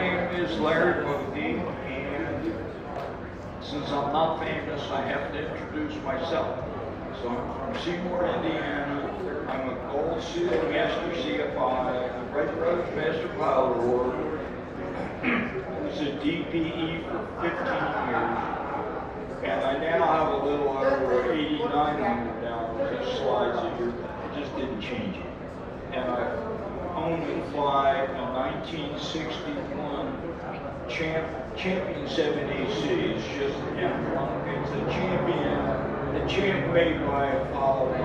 name is Larry Bothe, and since I'm not famous, I have to introduce myself. So I'm from Seymour, Indiana. I'm a Gold Seal Master CFI, a Wright Brothers Master Pilot Award. I was a DPE for 15 years, and I now have a little over $8,900. These slides a year. I just didn't change it. And I own and fly a 1961 Champion 7AC. It's just an M1. It's a champ made by a follower.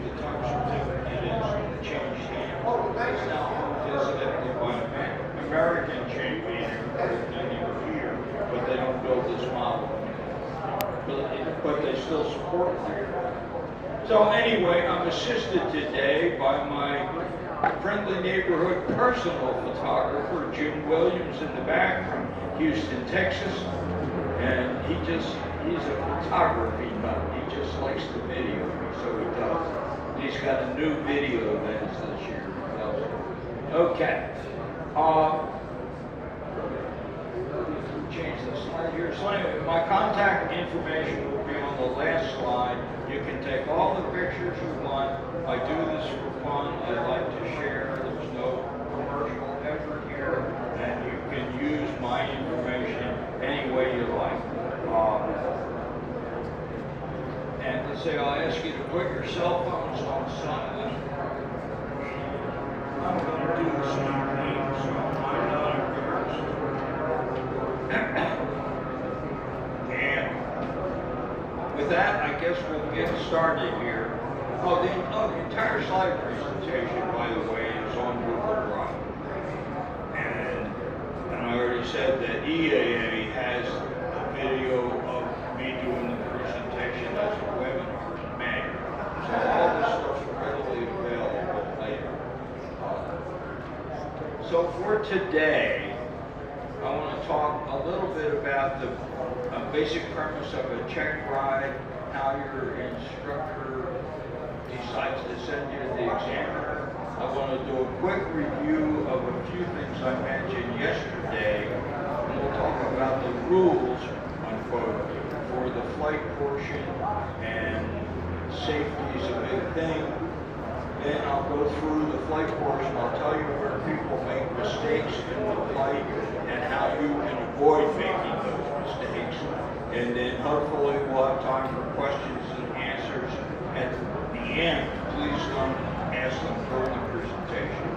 The time certificate is changed hands. It's now designated by an American champion here, but they don't build this model anymore. But they still support it. So anyway, I'm assisted today by my friendly neighborhood personal photographer, Jim Williams, in the back from Houston, Texas. And he's a photography nut. He just likes to video me, so he does. He's got a new video lens this year. Okay. Change the slide here. So anyway, my contact information will be on the last slide. You can take all the pictures you want. I do this for fun. I like to share. There's no commercial effort here, and you can use my information any way you like. And let's say I'll ask you to put your cell phones on silent. I'm going to do the same thing, so I'm not embarrassed. And with that, I guess we'll get started here. The entire slide presentation, by the way, is on Google Drive. And I already said that EAA has a video of me doing the presentation as a webinar in May. So all this stuff's readily available later. So for today, I want to talk a little bit about the basic premise of a check ride, how your instructor decides to send you to the examiner. I want to do a quick review of a few things I mentioned yesterday, and we'll talk about the rules, unquote, for the flight portion, and safety is a big thing. Then I'll go through the flight portion. I'll tell you where people make mistakes in the flight and how you can avoid making those mistakes. And then hopefully we'll have time for questions and answers at the end. Please don't ask them during the presentation.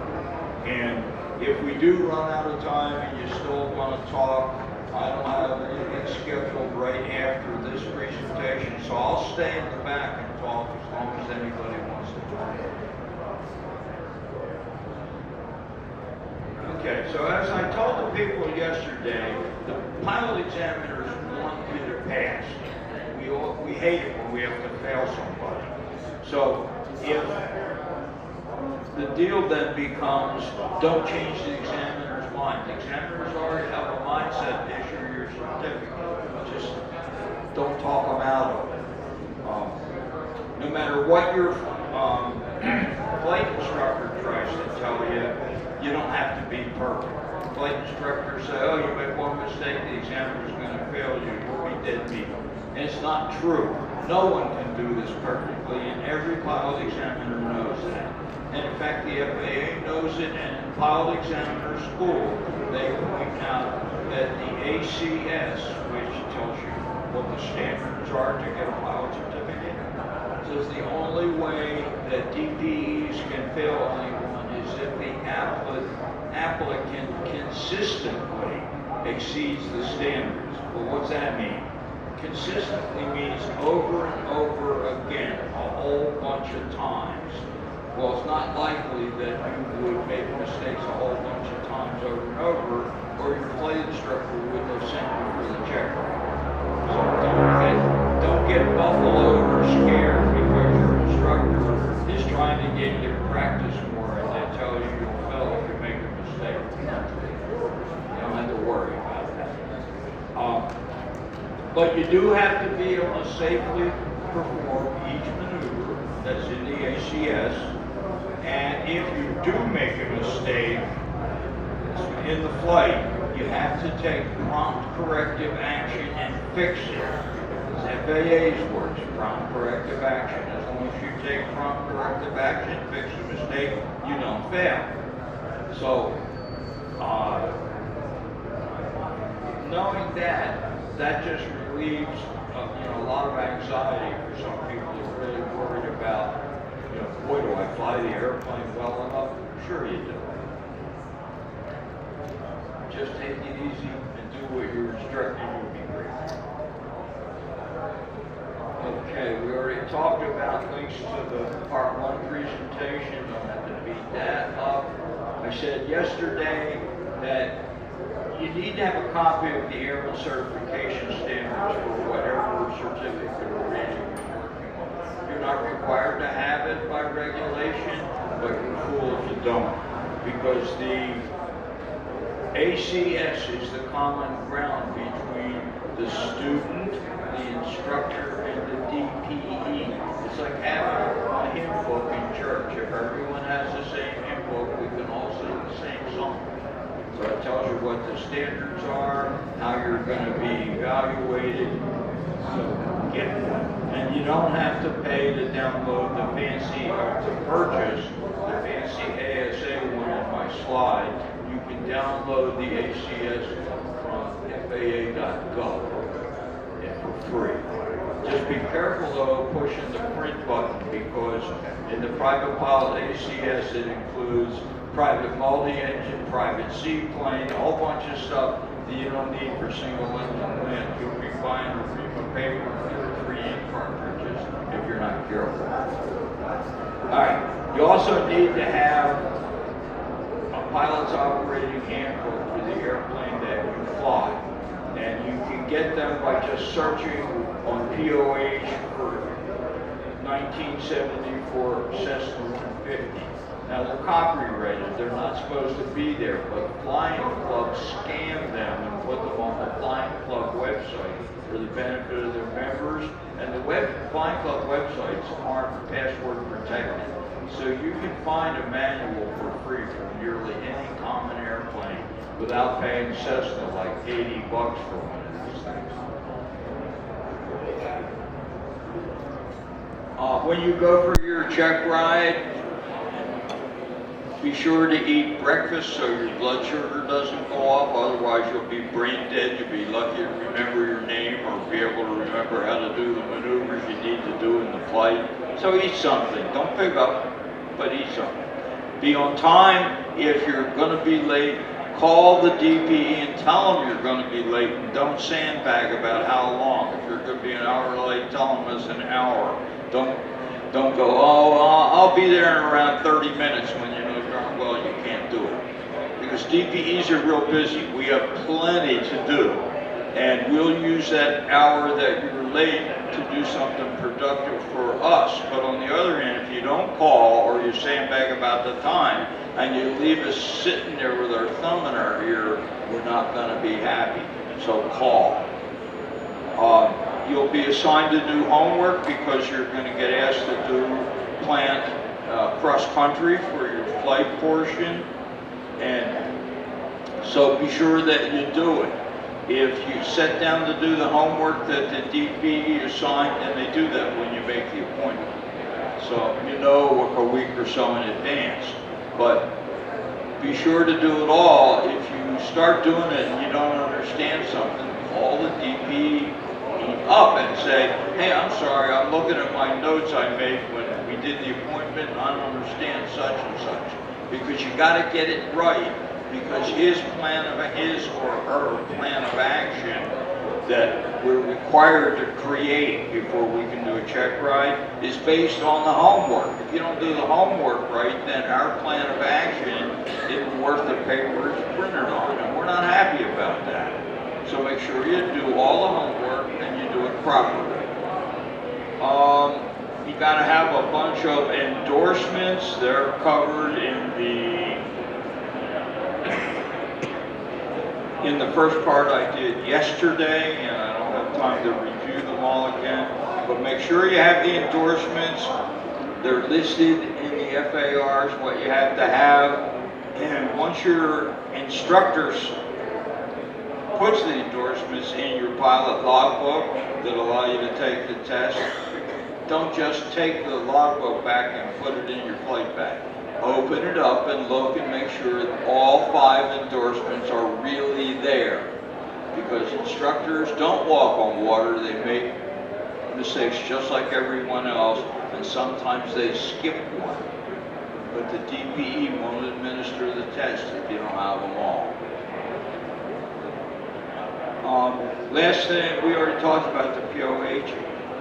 And if we do run out of time and you still want to talk, I don't have anything scheduled right after this presentation, so I'll stay in the back and talk as long as anybody wants to talk. Okay, so as I told the people yesterday, the pilot examiners want you to pass. We hate it when we have to fail somebody. So if the deal then becomes, don't change the examiner's mind. The examiners already have a mindset to issue your certificate. Just don't talk them out of it. No matter what your flight instructor tries to tell you, you don't have to be perfect. Flight instructors say, oh, you make one mistake, the examiner's going to fail you. You'll be dead meat. And it's not true. No one can do this perfectly, and every pilot examiner knows that. And in fact, the FAA knows it, and in pilot examiner school, they point out that the ACS, which tells you what the standards are to get a pilot certificate, says the only way that DPEs can fail anyone is if the applicant consistently exceeds the standards. Well, what's that mean? Consistently means over and over again, a whole bunch of times. Well, it's not likely that you would make mistakes a whole bunch of times over and over, or your flight instructor wouldn't have sent you for the check ride. So don't get buffaloed or scared because your instructor is trying to get you to practice more, and they tell you you'll fail if you make a mistake. You don't have to worry about that. But you do have to be able to safely perform each maneuver that's in the ACS. And if you do make a mistake, in the flight, you have to take prompt corrective action and fix it. It's FAA's words, prompt corrective action. As long as you take prompt corrective action, fix the mistake, you don't fail. So, knowing that just relieves a lot of anxiety for some people who are really worried about, boy, do I fly the airplane well enough? Sure you do. Just take it easy and do what you're instructed would be great. Okay, we already talked about links to the Part 1 presentation. Don't have to beat that up. I said yesterday that you need to have a copy of the Airman Certification Standards for whatever certificate or rating you're working on. You're not required to have it by regulation, but you're cool if you don't. Because the ACS is the common ground between the student, the instructor, and the DPE. It's like having a hymn book in church. If everyone has the same hymn book, we can all sing the same song. So it tells you what the standards are, how you're going to be evaluated. So get one. And you don't have to pay to download the fancy, or to purchase the fancy ASA one in my slide. You can download the ACS from FAA.gov for free. Just be careful though pushing the print button, because in the Private Pilot ACS it includes private multi-engine, private seaplane, a whole bunch of stuff that you don't need for single engine land. You'll be buying a ream of paper and 3 ink cartridges if you're not careful. Alright, you also need to have a pilot's operating handbook for the airplane that you fly. And you can get them by just searching on POH for 1974 Cessna 150. Now they're copyrighted, they're not supposed to be there, but flying clubs scan them and put them on the flying club website for the benefit of their members. And the flying club websites aren't password protected. So you can find a manual for free from nearly any common airplane without paying Cessna like $80 for one of these things. When you go for your check ride, be sure to eat breakfast so your blood sugar doesn't go up, otherwise you'll be brain dead. You'll be lucky to remember your name or be able to remember how to do the maneuvers you need to do in the flight. So eat something. Don't pick up, but eat something. Be on time. If you're going to be late, call the DPE and tell them you're going to be late, and don't sandbag about how long. If you're going to be an hour late, tell them it's an hour. Don't go, I'll be there in around 30 minutes when you know darn well you can't do it. Because DPEs are real busy. We have plenty to do. And we'll use that hour that you're late to do something productive for us. But on the other hand, if you don't call or you sandbag about the time and you leave us sitting there with our thumb in our ear, we're not going to be happy. So call. You'll be assigned to do homework because you're going to get asked to do plant cross-country for your flight portion. And so be sure that you do it. If you sit down to do the homework that the DPE assigned, and they do that when you make the appointment. So you know a week or so in advance. But be sure to do it all. If you start doing it and you don't understand something, call the DPE up and say, hey, I'm sorry, I'm looking at my notes I made when we did the appointment and I don't understand such and such. Because you got to get it right. Because his or her plan of action that we're required to create before we can do a check ride is based on the homework. If you don't do the homework right, then our plan of action isn't worth the paper it's printed on, and we're not happy about that. So make sure you do all the homework and you do it properly. You got to have a bunch of endorsements. They're covered in the first part I did yesterday, and I don't have time to review them all again. But make sure you have the endorsements. They're listed in the FARs, what you have to have. And once you're Instructors puts the endorsements in your pilot logbook that allow you to take the test. Don't just take the logbook back and put it in your flight bag. Open it up and look and make sure that all 5 endorsements are really there. Because instructors don't walk on water, they make mistakes just like everyone else, and sometimes they skip one. But the DPE won't administer the test if you don't have them all. Last thing, we already talked about the POH.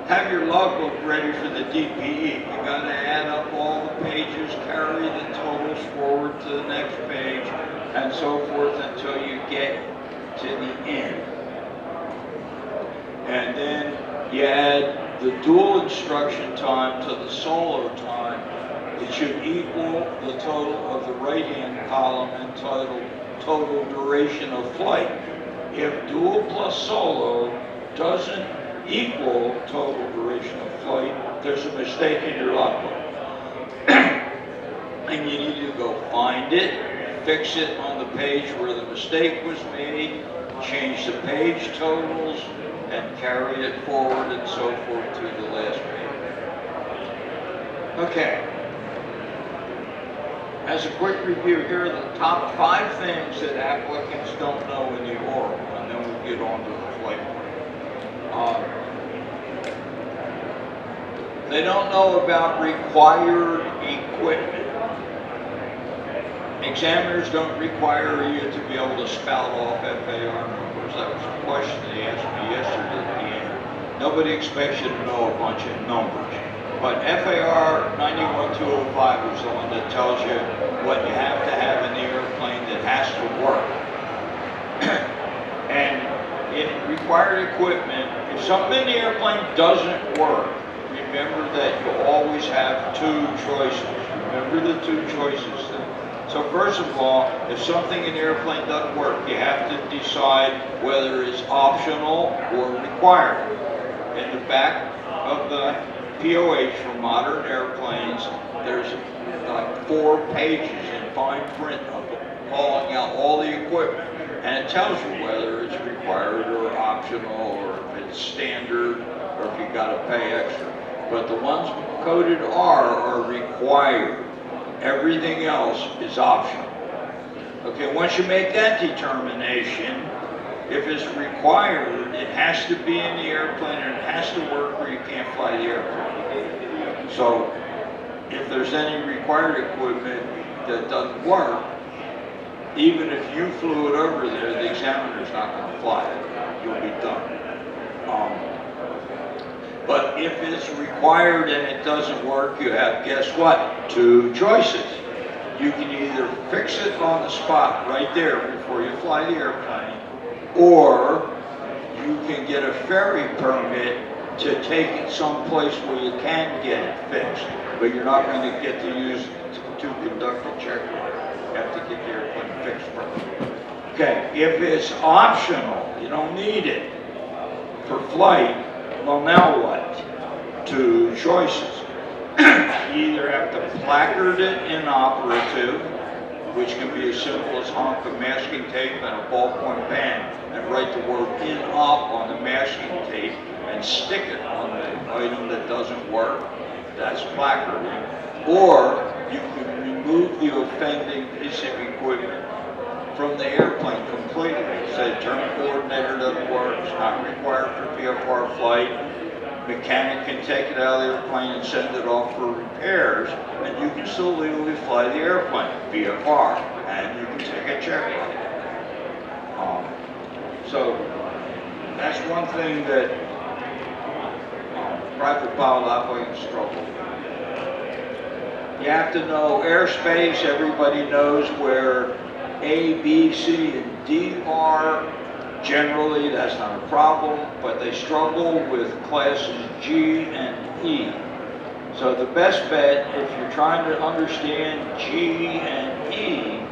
Have your logbook ready for the DPE. You got to add up all the pages, carry the totals forward to the next page, and so forth until you get to the end. And then you add the dual instruction time to the solo time. It should equal the total of the right-hand column entitled total duration of flight. If dual plus solo doesn't equal total duration of flight, there's a mistake in your logbook. And you need to go find it, fix it on the page where the mistake was made, change the page totals, and carry it forward and so forth to the last page. Okay. As a quick review, here are the top 5 things that applicants don't know in the oral, and then we'll get on to the flight. They don't know about required equipment. Examiners don't require you to be able to spout off FAR numbers. That was a question they asked me yesterday at the end. Nobody expects you to know a bunch of numbers. But FAR 91205 is the one that tells you what you have to have in the airplane that has to work. And in required equipment, if something in the airplane doesn't work, remember that you always have 2 choices. Remember the 2 choices then. So first of all, if something in the airplane doesn't work, you have to decide whether it's optional or required. In the back of the POH for modern airplanes, there's like 4 pages in fine print of calling out all the equipment, and it tells you whether it's required or optional, or if it's standard, or if you got to pay extra. But the ones coded R are required. Everything else is optional. Okay, once you make that determination, if it's required, it has to be in the airplane and it has to work or you can't fly the airplane. So if there's any required equipment that doesn't work, even if you flew it over there, the examiner's not going to fly it. You'll be done. But if it's required and it doesn't work, you have, guess what? 2 choices. You can either fix it on the spot right there before you fly the airplane, or you can get a ferry permit to take it someplace where you can get it fixed, but you're not going to get to use it to conduct a checkride. You have to get the airplane fixed first. Okay, if it's optional, you don't need it for flight, well now what? 2 choices. You either have to placard it inoperative, which can be as simple as honk of masking tape and a ballpoint pen and write the word "in-op" on the masking tape and stick it on the item that doesn't work. That's placarding. Or you can remove the offending piece of equipment from the airplane completely. Say turn coordinator doesn't work, it's not required for PFR flight. Mechanic can take it out of the airplane and send it off for repairs, and you can still legally fly the airplane, VFR, and you can take a check on it. So that's one thing that private pilot applicants struggle with. You have to know airspace. Everybody knows where A, B, C, and D are. Generally, that's not a problem, but they struggle with classes G and E. So the best bet, if you're trying to understand G and E,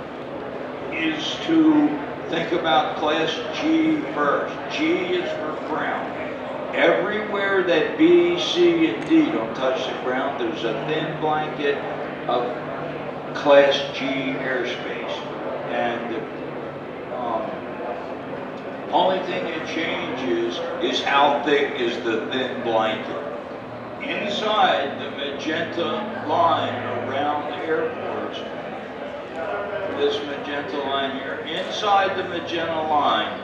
is to think about class G first. G is for ground. Everywhere that B, C, and D don't touch the ground, there's a thin blanket of class G airspace. And Only thing that changes is how thick is the thin blanket. Inside the magenta line around the airports, this magenta line here, inside the magenta line,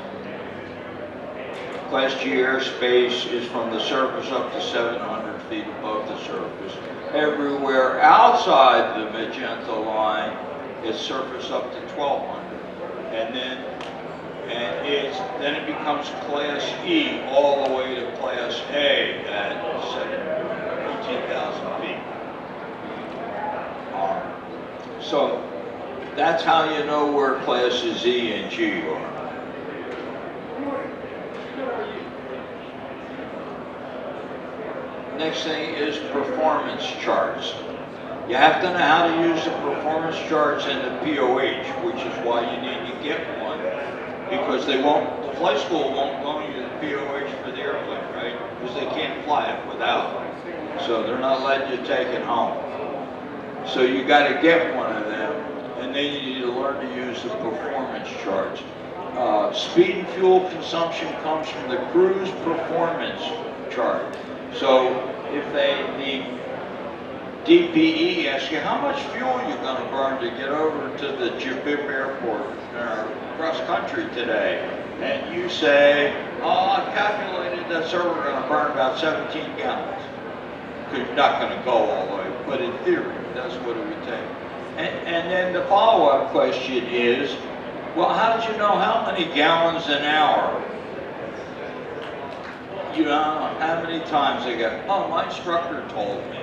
Class G airspace is from the surface up to 700 feet above the surface. Everywhere outside the magenta line, it's surface up to 1,200. And then it becomes Class E all the way to Class A at 18,000 feet. So that's how you know where Classes E and G are. Next thing is performance charts. You have to know how to use the performance charts and the POH, which is why you need to get one, because the flight school won't loan you the POH for the airplane, right? Because they can't fly it without it. So they're not letting you take it home. So you got to get one of them, and then you need to learn to use the performance charts. Speed and fuel consumption comes from the cruise performance chart. So if the DPE asks you how much fuel you're going to burn to get over to the Jabib airport cross country today, and you say, oh, I calculated that, sir, we're going to burn about 17 gallons. Because you're not going to go all the way, but in theory, that's what it would take. And then the follow-up question is, well, how did you know how many gallons an hour? You know, how many times they go, oh, my instructor told me.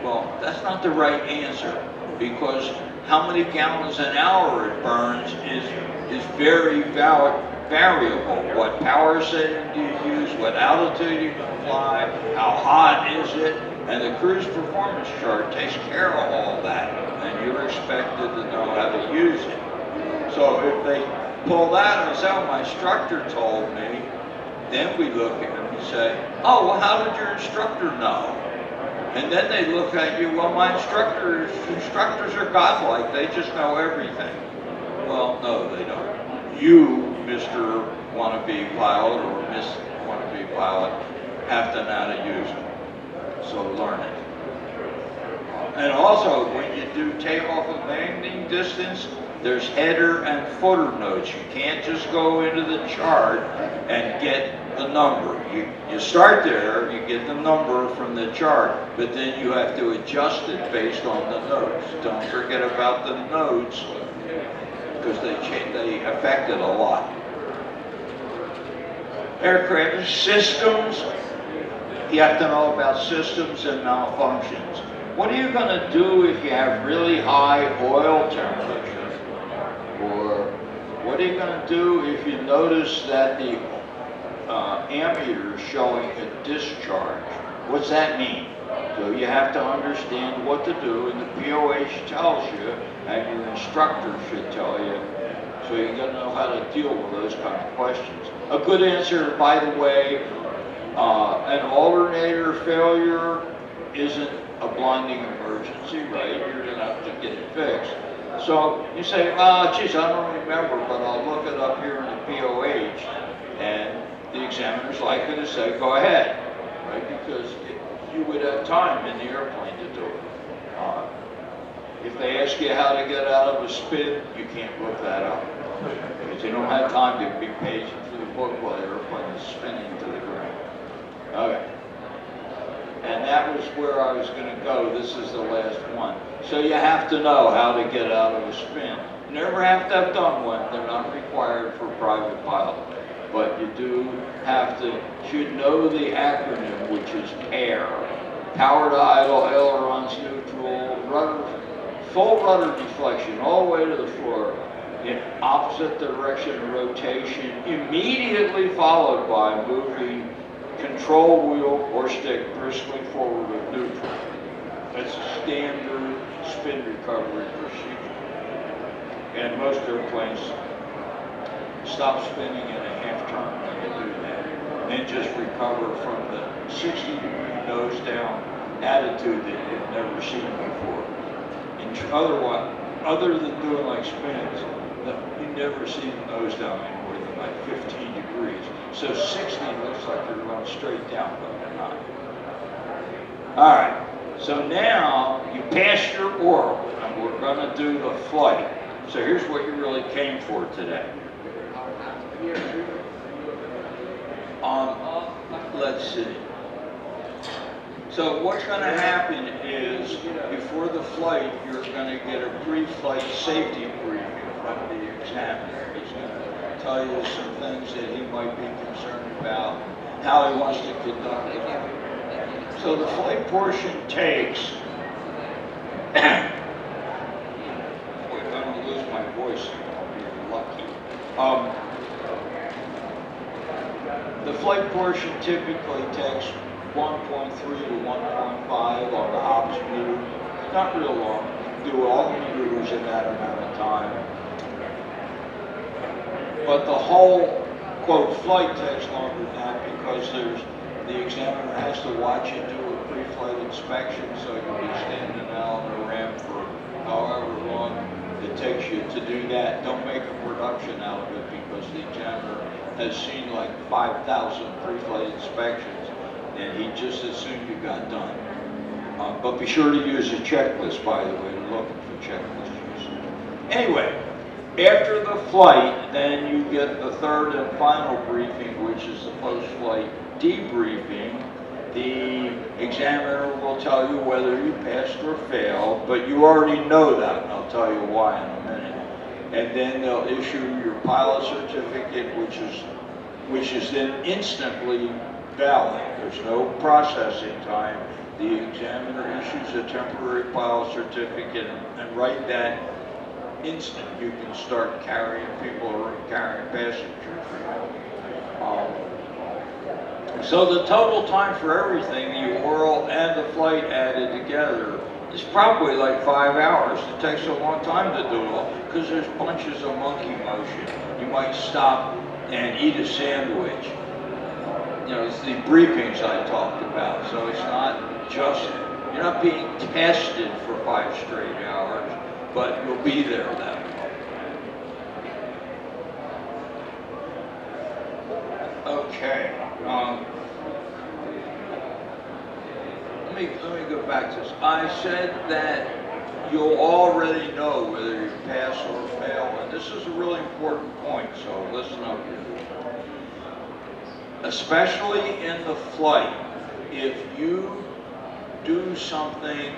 Well, that's not the right answer, because how many gallons an hour it burns is very variable. What power setting do you use? What altitude you can fly? How hot is it? And the cruise performance chart takes care of all that, and you're expected to know how to use it. So if they pull that and say, oh, my instructor told me, then we look at them and say, oh, well, how did your instructor know? And then they look at you, well, my instructors are godlike, they just know everything. Well, no, they don't. You, Mr. Wannabe Pilot or Miss Wannabe Pilot, have to know how to use it. So learn it. And also, when you do takeoff and landing distance, there's header and footer notes. You can't just go into the chart and get the number. You start there, you get the number from the chart, but then you have to adjust it based on the notes. Don't forget about the notes, because they affect it a lot. Aircraft systems, you have to know about systems and malfunctions. What are you going to do if you have really high oil temperature? Or what are you going to do if you notice that the ammeter is showing a discharge? What's that mean? So you have to understand what to do, and the POH tells you, and your instructor should tell you. So you got to know how to deal with those kind of questions. A good answer, by the way, an alternator failure isn't a blinding emergency, right? You're going to have to get it fixed. So you say, oh, geez, I don't remember, but I'll look it up here in the POH, and the examiner's likely to say, go ahead, right? Because you would have time in the airplane to do it. If they ask you how to get out of a spin, you can't look that up. Because you don't have time to be patient for the book while the airplane is spinning to the ground. Okay. And that was where I was going to go. This is the last one. So you have to know how to get out of a spin. You never have to have done one. They're not required for private pilot. But you do have to, should know the acronym, which is PAIR. Power to idle, ailerons neutral, rudder, full rudder deflection all the way to the floor in opposite direction rotation, immediately followed by moving control wheel or stick briskly forward with neutral. That's a standard spin recovery procedure. And most airplanes stop spinning in a half turn when you do that. And then just recover from the 60-degree nose down attitude that you've never seen before. And other than doing like spins, You never see the nose down any more than like 15 degrees. So 60 looks like you're going straight down, but you're not. All right, so now you passed your oral, and we're going to do the flight. So here's what you really came for today. Let's see. So what's going to happen is, before the flight, you're going to get a pre-flight safety briefing from the examiner. He's going to tell you some things that he might be concerned about, how he wants to conduct it. So the flight portion takes, boy, if I don't lose my voice, I'll be lucky. The flight portion typically takes 1.3 to 1.5 on the ops meter. Not real long. Do all the maneuvers in that amount of time. But the whole, quote, flight takes longer than that because the examiner has to watch you do a pre-flight inspection, so you'll be standing out on the ramp for however long it takes you to do that. Don't make a production out of it because the examiner has seen like 5,000 pre-flight inspections, and he just assumed you got done. But be sure to use a checklist, by the way, to look for checklist usage. Anyway, after the flight, then you get the third and final briefing, which is the post-flight debriefing. The examiner will tell you whether you passed or failed, but you already know that, and I'll tell you why in a minute. And then they'll issue your pilot certificate, which is then instantly valid. There's no processing time. The examiner issues a temporary pilot certificate, and right that instant you can start carrying people or carrying passengers. So the total time for everything, the oral and the flight added together, is probably like 5 hours. It takes a long time to do it all because there's bunches of monkey motion. You might stop and eat a sandwich. You know, it's the briefings I talked about. So it's not just, you're not being tested for 5 straight hours, but you'll be there that long. Okay. Let me go back to this. I said that you'll already know whether you pass or fail, and this is a really important point, so listen up here. Especially in the flight, if you do something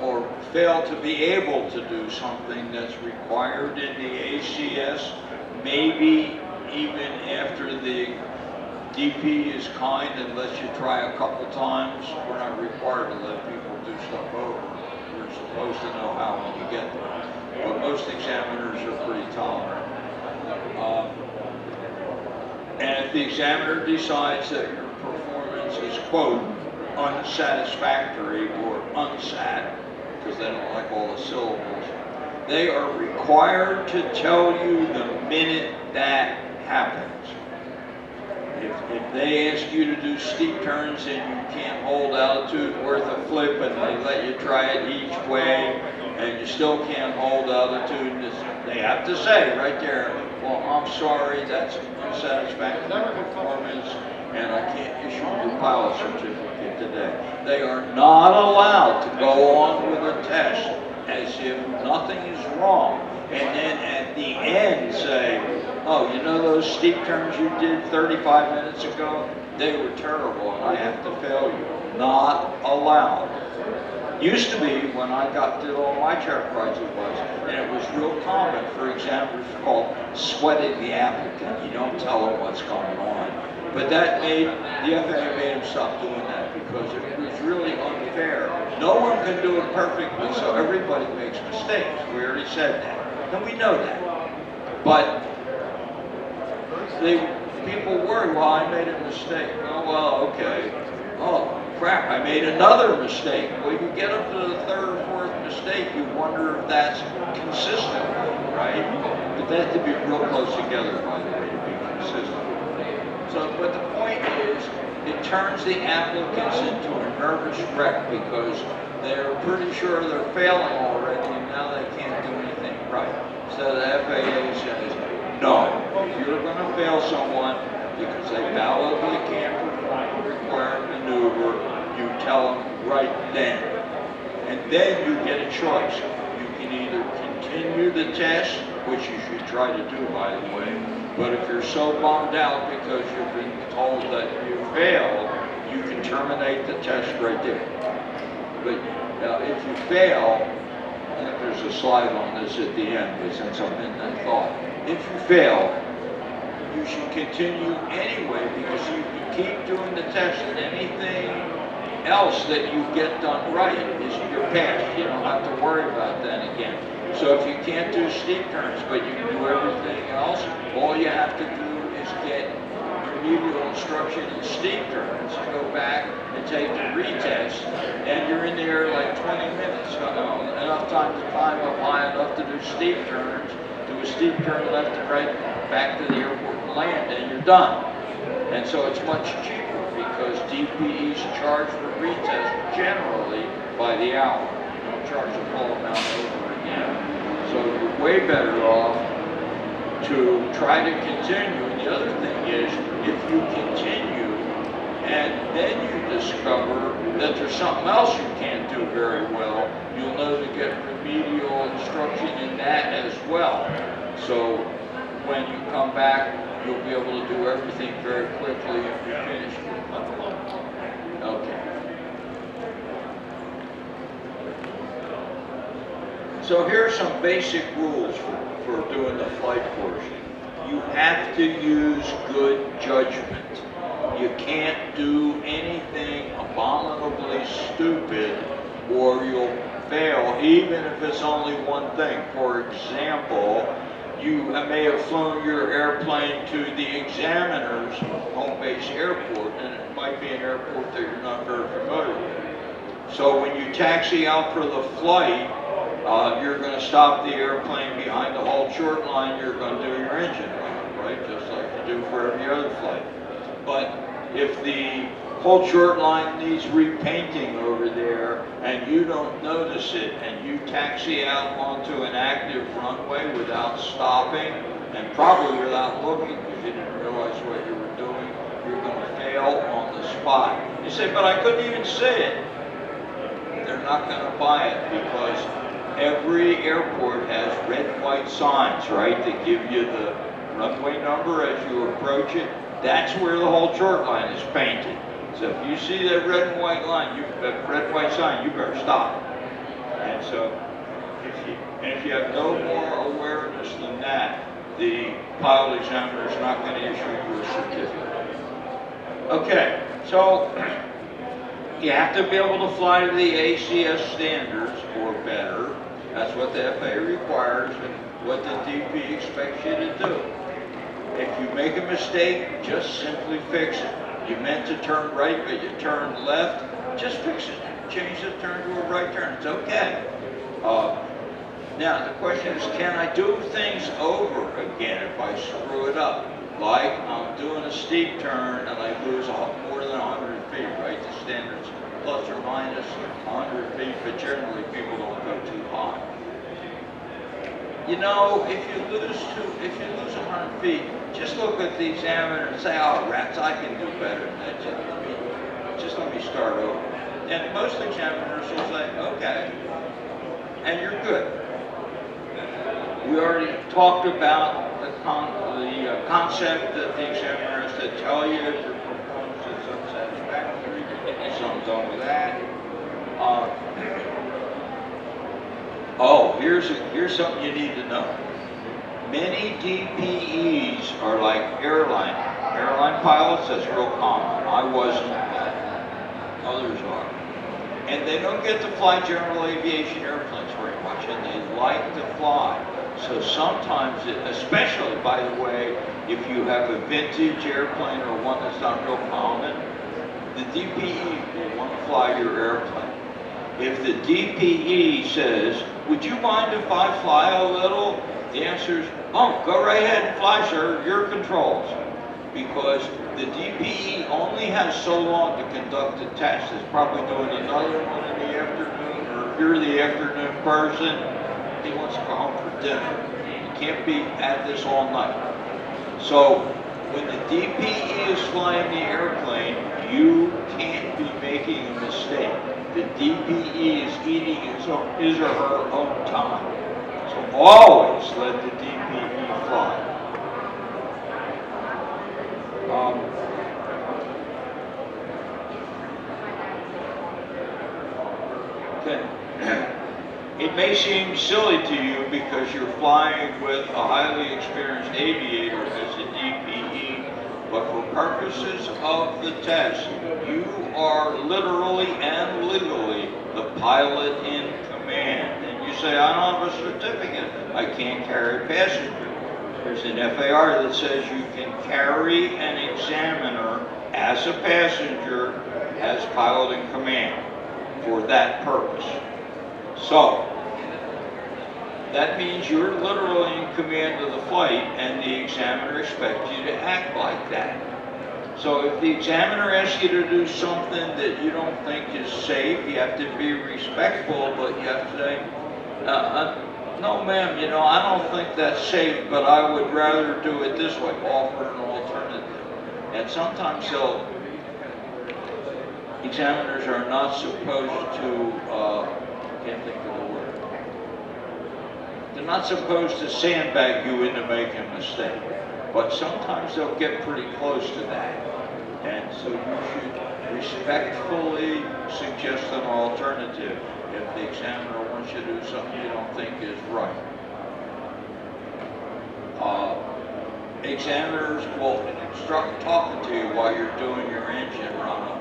or fail to be able to do something that's required in the ACS, maybe even after the DP is kind and lets you try a couple times. We're not required to let people do stuff over. You're supposed to know how when you get there. But most examiners are pretty tolerant. And if the examiner decides that your performance is, quote, unsatisfactory or unsat, because they don't like all the syllables, they are required to tell you the minute that happens. If they ask you to do steep turns and you can't hold altitude worth a flip and they let you try it each way and you still can't hold altitude, they have to say right there, well, I'm sorry, that's unsatisfactory performance and I can't issue the pilot certificate today. They are not allowed to go on with a test as if nothing is wrong and then at the end say, oh, you know those steep turns you did 35 minutes ago? They were terrible and I have to fail you. Not allowed. Used to be when I did all my checkrides it was, and it was real common for examiners called sweating the applicant. You don't tell them what's going on. But that the FAA made them stop doing that because it was really unfair. No one can do it perfectly, so everybody makes mistakes. We already said that. And we know that. But people worry, well, I made a mistake. Oh, well, okay. Oh, crap, I made another mistake. Well, you get up to the third or fourth mistake, you wonder if that's consistent, right? But they have to be real close together, by the way, to be consistent. So, but the point is, it turns the applicants into a nervous wreck because they're pretty sure they're failing already and now they can't do anything right. So the FAA says, no, if you're going to fail someone because they validly can't perform the required maneuver, you tell them right then. And then you get a choice. You can either continue the test, which you should try to do, by the way, but if you're so bummed out because you've been told that you failed, you can terminate the test right there. But if you fail, I think there's a slide on this at the end, but since I'm in that thought, if you fail, you should continue anyway because you can keep doing the test, and anything else that you get done right is your pass. You don't have to worry about that again. So if you can't do steep turns, but you can do everything else, all you have to do is get remedial instruction in steep turns, go back and take the retest, and you're in the air like 20 minutes. Enough time to climb up high enough to do steep turns, do a steep turn left and right, back to the airport and land, and you're done. And so it's much cheaper because DPEs charge for retest generally by the hour. You don't charge the full amount over again. So you're way better off to try to continue. And the other thing is, if you continue and then you discover that there's something else you can't do very well, you'll know to get remedial instruction in that as well. So when you come back, you'll be able to do everything very quickly if you're finished with it. Okay. So here are some basic rules for doing the flight portion. You have to use good judgment. You can't do anything abominably stupid or you'll fail, even if it's only one thing. For example, you may have flown your airplane to the examiner's home base airport, and it might be an airport that you're not very familiar with. So when you taxi out for the flight, you're going to stop the airplane behind the halt short line, you're going to do your engine run, right? Just like you do for every other flight. But if the halt short line needs repainting over there and you don't notice it and you taxi out onto an active runway without stopping and probably without looking because you didn't realize what you were doing, you're going to fail on the spot. You say, but I couldn't even see it. They're not going to buy it because every airport has red and white signs, right, that give you the runway number as you approach it. That's where the halt short line is painted. So if you see that red and white line, that red and white sign, you better stop. And so, if you have no more awareness than that, the pilot examiner is not going to issue you a certificate. Okay, so you have to be able to fly to the ACS standards or better. That's what the FAA requires and what the DP expects you to do. If you make a mistake, just simply fix it. You meant to turn right, but you turned left, just fix it. Change the turn to a right turn, it's okay. Now, the question is, can I do things over again if I screw it up? Like, I'm doing a steep turn and I lose more than 100 feet, right? The standard's plus or minus 100 feet, but generally people don't go too high. You know, if you lose 100 feet, just look at the examiner and say, oh, rats, I can do better than that. Just let me start over. And most examiners will say, okay, and you're good. We already talked about the concept that the examiner has to tell you if your performance is unsatisfactory. So I'm done with that. Here's something you need to know. Many DPEs are like airline pilots. That's real common. I wasn't. Others are. And they don't get to fly general aviation airplanes very much, and they like to fly. So sometimes, especially, by the way, if you have a vintage airplane or one that's not real common, the DPE will want to fly your airplane. If the DPE says, would you mind if I fly a little? The answer is, oh, go right ahead and fly, sir, your controls. Because the DPE only has so long to conduct the test. It's probably doing another one in the afternoon, or if you're the afternoon person, he wants to go home for dinner. can't be at this all night. So when the DPE is flying the airplane, you can't be making a mistake. The DPE is eating his or her own time. So always let the DPE fly. It may seem silly to you because you're flying with a highly experienced aviator as a DPE, but for purposes of the test, you are literally and legally the pilot in command. And you say, I don't have a certificate, I can't carry passengers. There's an FAR that says you can carry an examiner as a passenger as pilot in command for that purpose. So, that means you're literally in command of the flight and the examiner expects you to act like that. So if the examiner asks you to do something that you don't think is safe, you have to be respectful, but you have to say, no ma'am, you know, I don't think that's safe, but I would rather do it this way, offer an alternative. And sometimes examiners are not supposed to, can't think of the word. They're not supposed to sandbag you into making a mistake, but sometimes they'll get pretty close to that. And so you should respectfully suggest an alternative if the examiner wants you to do something you don't think is right. Examiners will start talking to you while you're doing your engine run.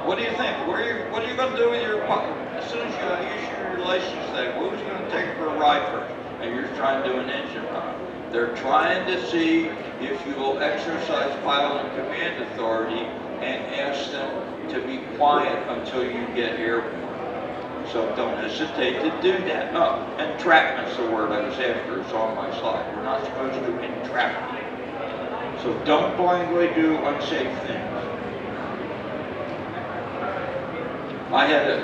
What do you think? What are you going to do with your pocket? As soon as you issue your license thing, who's going to take it for a ride first? And you're trying to do an engine run. They're trying to see if you will exercise pilot and command authority and ask them to be quiet until you get airborne. So don't hesitate to do that. No, entrapment's the word I was after. It's on my slide. We're not supposed to entrap people. So don't blindly do unsafe things. I had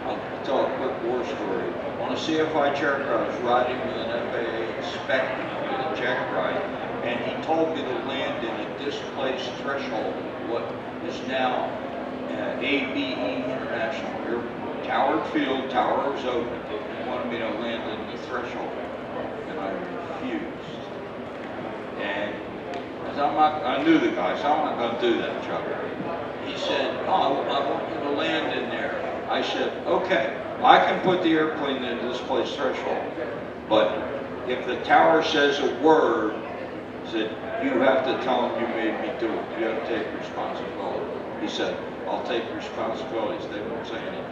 I'll tell a quick war story. On a CFI check ride, I was riding with an FAA inspector with a checkride, and he told me to land in a displaced threshold, what is now ABE International Airport. Towered field, tower was open. He wanted me to land in the threshold, and I refused. And I knew the guy, so I'm not going to do that, Chuck. He said, oh, I want you to land in there. I said, okay, I can put the airplane in this place threshold, but if the tower says a word, said, you have to tell them you made me do it. You have to take responsibility. He said, I'll take responsibilities. They won't say anything.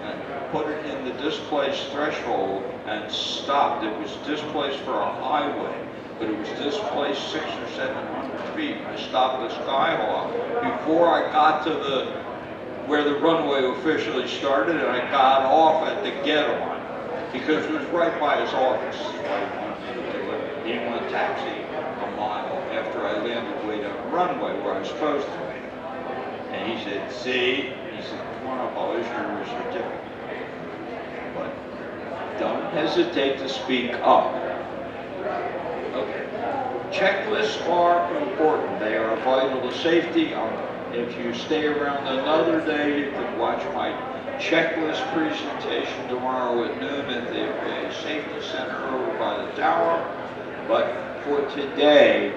And put it in the displaced threshold and stopped. It was displaced for a highway, but it was displaced 600 or 700 feet. I stopped the Skyhawk before I got to where the runway officially started, and I got off at the get-on because it was right by his office. He didn't want to taxi a mile after I landed way down the runway where I was supposed to be. And he said, see? He said, come on up, I'll issue your certificate. But don't hesitate to speak up. Okay. Checklists are important. They are vital to safety. If you stay around another day, you can watch my checklist presentation tomorrow at noon at the FAA Safety Center over by the tower. But for today,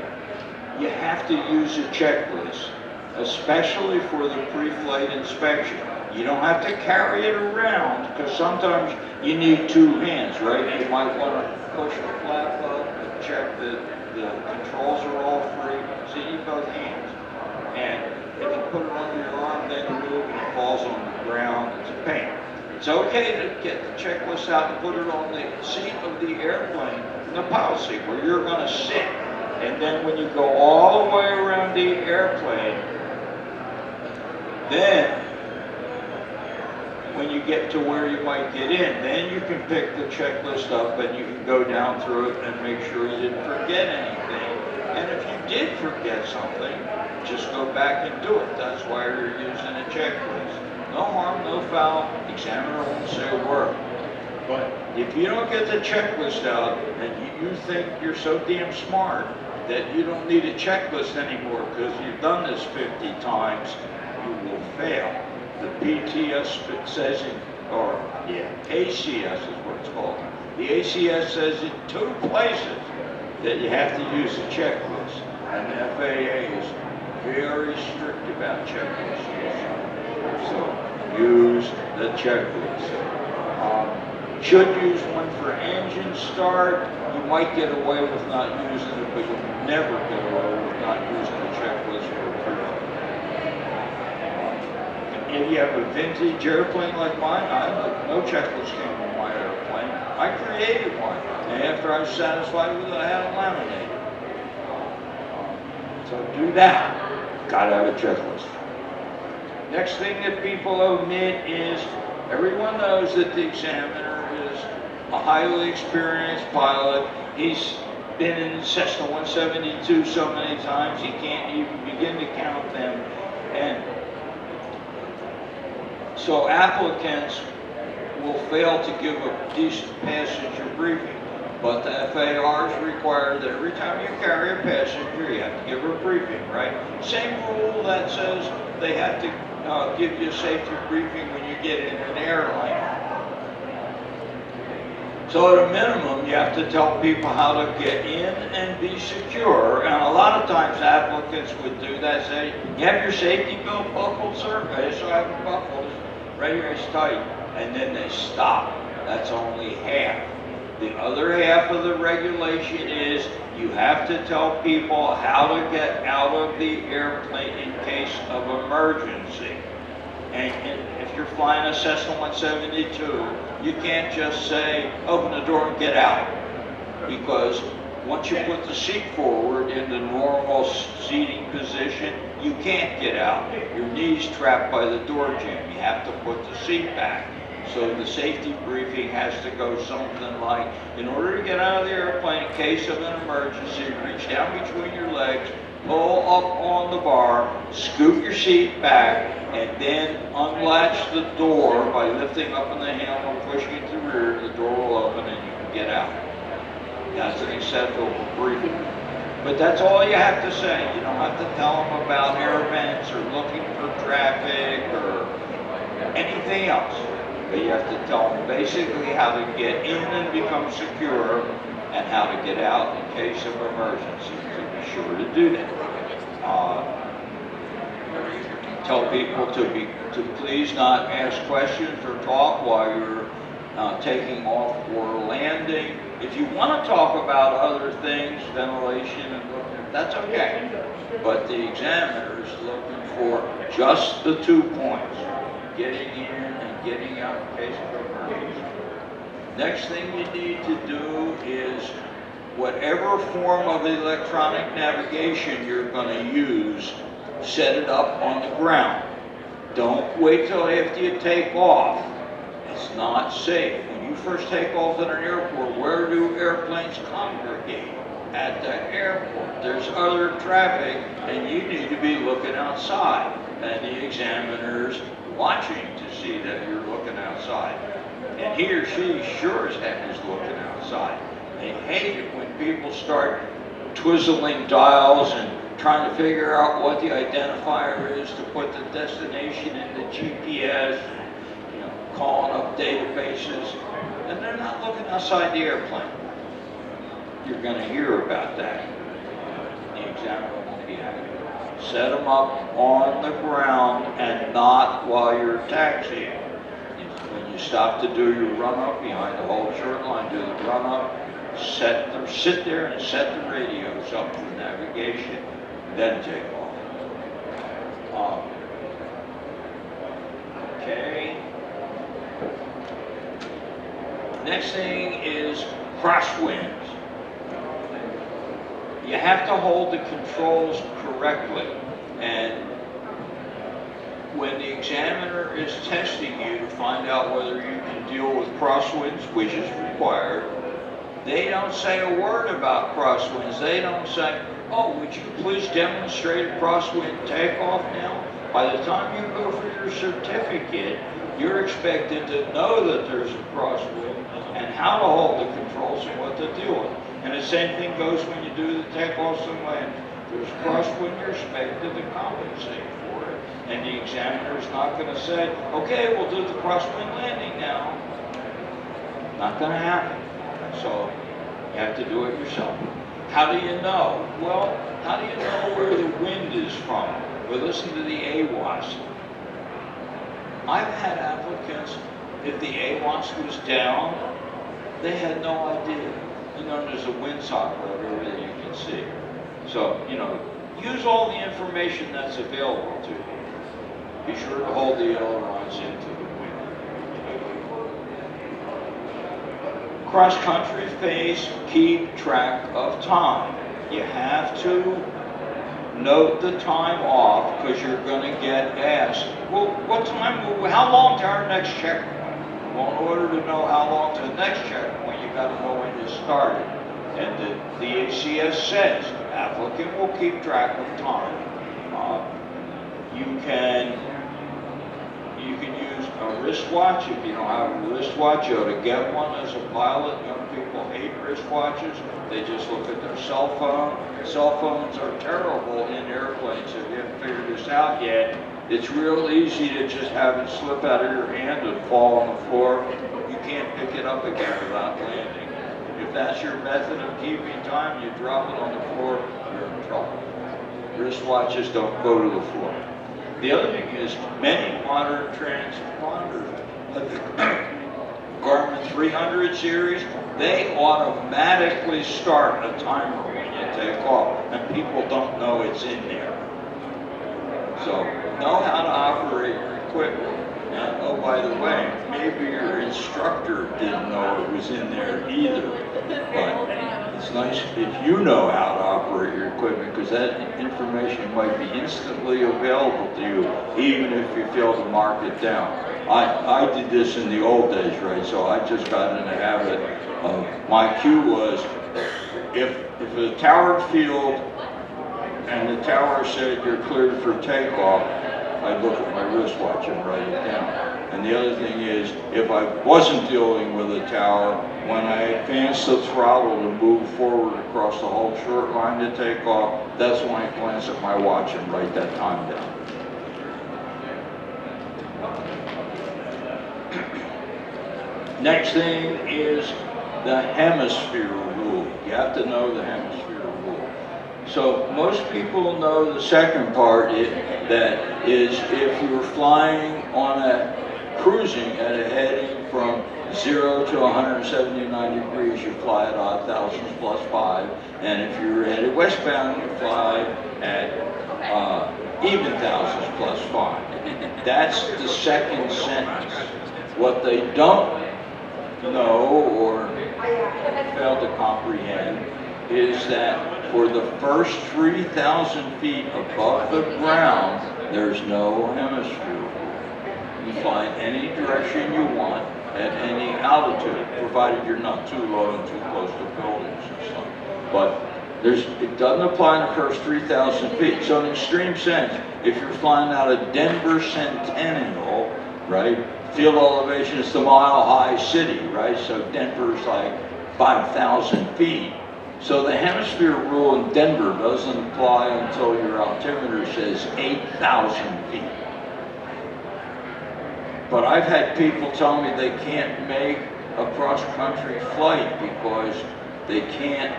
you have to use a checklist, especially for the pre-flight inspection. You don't have to carry it around because sometimes you need two hands, right? You might want to push the flap up and check that the controls are all free, so you need both hands. And if you put it under your arm, then you move and it falls on the ground, it's a pain. It's okay to get the checklist out and put it on the seat of the airplane, in the pilot seat, where you're going to sit. And then when you go all the way around the airplane, then when you get to where you might get in, then you can pick the checklist up and you can go down through it and make sure you didn't forget anything. And if you did forget something, just go back and do it. That's why you're using a checklist. No harm, no foul. Examiner won't say a word. But if you don't get the checklist out and you think you're so damn smart that you don't need a checklist anymore because you've done this 50 times, you will fail. The PTS says it, or ACS is what it's called. The ACS says in 2 places that you have to use a checklist. And the FAA is very strict about checklist use. So use the checklist. Should use one for engine start. You might get away with not using it, but you'll never get away with not using a checklist for proof. If you have a vintage airplane like mine, no checklist came on my airplane. I created one, and after I was satisfied with it, I had it laminated. So do that. Gotta have a checklist. Next thing that people omit is everyone knows that the examiner is a highly experienced pilot. He's been in Cessna 172 so many times he can't even begin to count them. And so applicants will fail to give a decent passenger briefing. But the FARs require that every time you carry a passenger, you have to give a briefing, right? Same rule that says they have to give you a safety briefing when you get in an airline. So at a minimum, you have to tell people how to get in and be secure. And a lot of times applicants would do that, say, you have your safety belt buckled, sir? Yes, I have it buckled. Right here is tight. And then they stop. That's only half. The other half of the regulation is you have to tell people how to get out of the airplane in case of emergency. And if you're flying a Cessna 172, you can't just say, open the door and get out. Because once you put the seat forward in the normal seating position, you can't get out. Your knee's trapped by the door jamb. You have to put the seat back. So the safety briefing has to go something like, in order to get out of the airplane in case of an emergency, reach down between your legs, pull up on the bar, scoot your seat back, and then unlatch the door by lifting up in the handle and pushing it to the rear. The door will open and you can get out. That's an acceptable briefing. But that's all you have to say. You don't have to tell them about air vents or looking for traffic or anything else. But you have to tell them basically how to get in and become secure and how to get out in case of emergency. So be sure to do that. Tell people to please not ask questions or talk while you're taking off or landing. If you want to talk about other things, ventilation and that's okay. But the examiner is looking for just the 2 points, getting in and getting out in case of emergency. Next thing you need to do is whatever form of electronic navigation you're going to use, set it up on the ground. Don't wait till after you take off. It's not safe. When you first take off at an airport, where do airplanes congregate? At the airport. There's other traffic and you need to be looking outside. And the examiner's watching to see that you're looking outside. And he or she sure as heck is looking outside. They hate it when people start twizzling dials and trying to figure out what the identifier is to put the destination in the GPS, calling up databases, and they're not looking outside the airplane. You're going to hear about that. The examiner won't be happy. Set them up on the ground and not while you're taxiing. When you stop to do your run-up behind the whole short line, do the run-up, sit there and set the radios up for navigation, then take off. Okay. Next thing is crosswinds. You have to hold the controls correctly, and when the examiner is testing you to find out whether you can deal with crosswinds, which is required, they don't say a word about crosswinds. They don't say, oh, would you please demonstrate a crosswind takeoff now? By the time you go for your certificate, you're expected to know that there's a crosswind and how to hold the controls and what to deal with. And the same thing goes when you do the takeoffs and landings. There's crosswind, you're expected to compensate for it. And the examiner's not going to say, okay, we'll do the crosswind landing now. Not going to happen. So you have to do it yourself. How do you know? Well, how do you know where the wind is from? Well, listen to the AWASP. I've had applicants, if the AWASP was down, they had no idea. And then there's a windsock right over there you can see. So, you know, use all the information that's available to you. Be sure to hold the ailerons into the wind. Cross-country phase, keep track of time. You have to note the time off because you're going to get asked, well, what time, how long to our next checkpoint? Well, in order to know how long to the next checkpoint, you got to know when you started. And the ACS says, applicant will keep track of time. You can use a wristwatch. If you don't have a wristwatch, you ought to get one as a pilot. Young people hate wristwatches. They just look at their cell phone. Cell phones are terrible in airplanes. If you haven't figured this out yet, it's real easy to just have it slip out of your hand and fall on the floor. You can't pick it up again without landing. If that's your method of keeping time, you drop it on the floor, you're in trouble. Wristwatches don't go to the floor. The other thing is, many modern transponders, like the Garmin 300 series, they automatically start a timer when you take off, and people don't know it's in there. So, know how to operate your equipment. And, oh, by the way, maybe your instructor didn't know it was in there either. But it's nice if you know how to operate your equipment, because that information might be instantly available to you, even if you fail to mark it down. I did this in the old days, right? So I just got in the habit of, my cue was, if a towered field and the tower said you're cleared for takeoff, I'd look at my wristwatch and write it down. And the other thing is, if I wasn't dealing with a tower, when I advanced the throttle to move forward across the whole short line to take off, that's when I glance at my watch and write that time down. Next thing is the hemisphere rule. You have to know the hemisphere rule. So most people know the second part, that is if you're flying on a cruising at a heading from 0 to 179 degrees, you fly at odd thousands plus 5. And if you're headed westbound, you fly at even thousands plus 5. That's the second sentence. What they don't know or fail to comprehend is that for the first 3,000 feet above the ground, there's no hemisphere rule. You fly in any direction you want at any altitude, provided you're not too low and too close to buildings and stuff. But it doesn't apply in the first 3,000 feet. So in an extreme sense, if you're flying out of Denver Centennial, right, field elevation is the mile-high city, right? So Denver's like 5,000 feet. So the hemisphere rule in Denver doesn't apply until your altimeter says 8,000 feet. But I've had people tell me they can't make a cross-country flight because they can't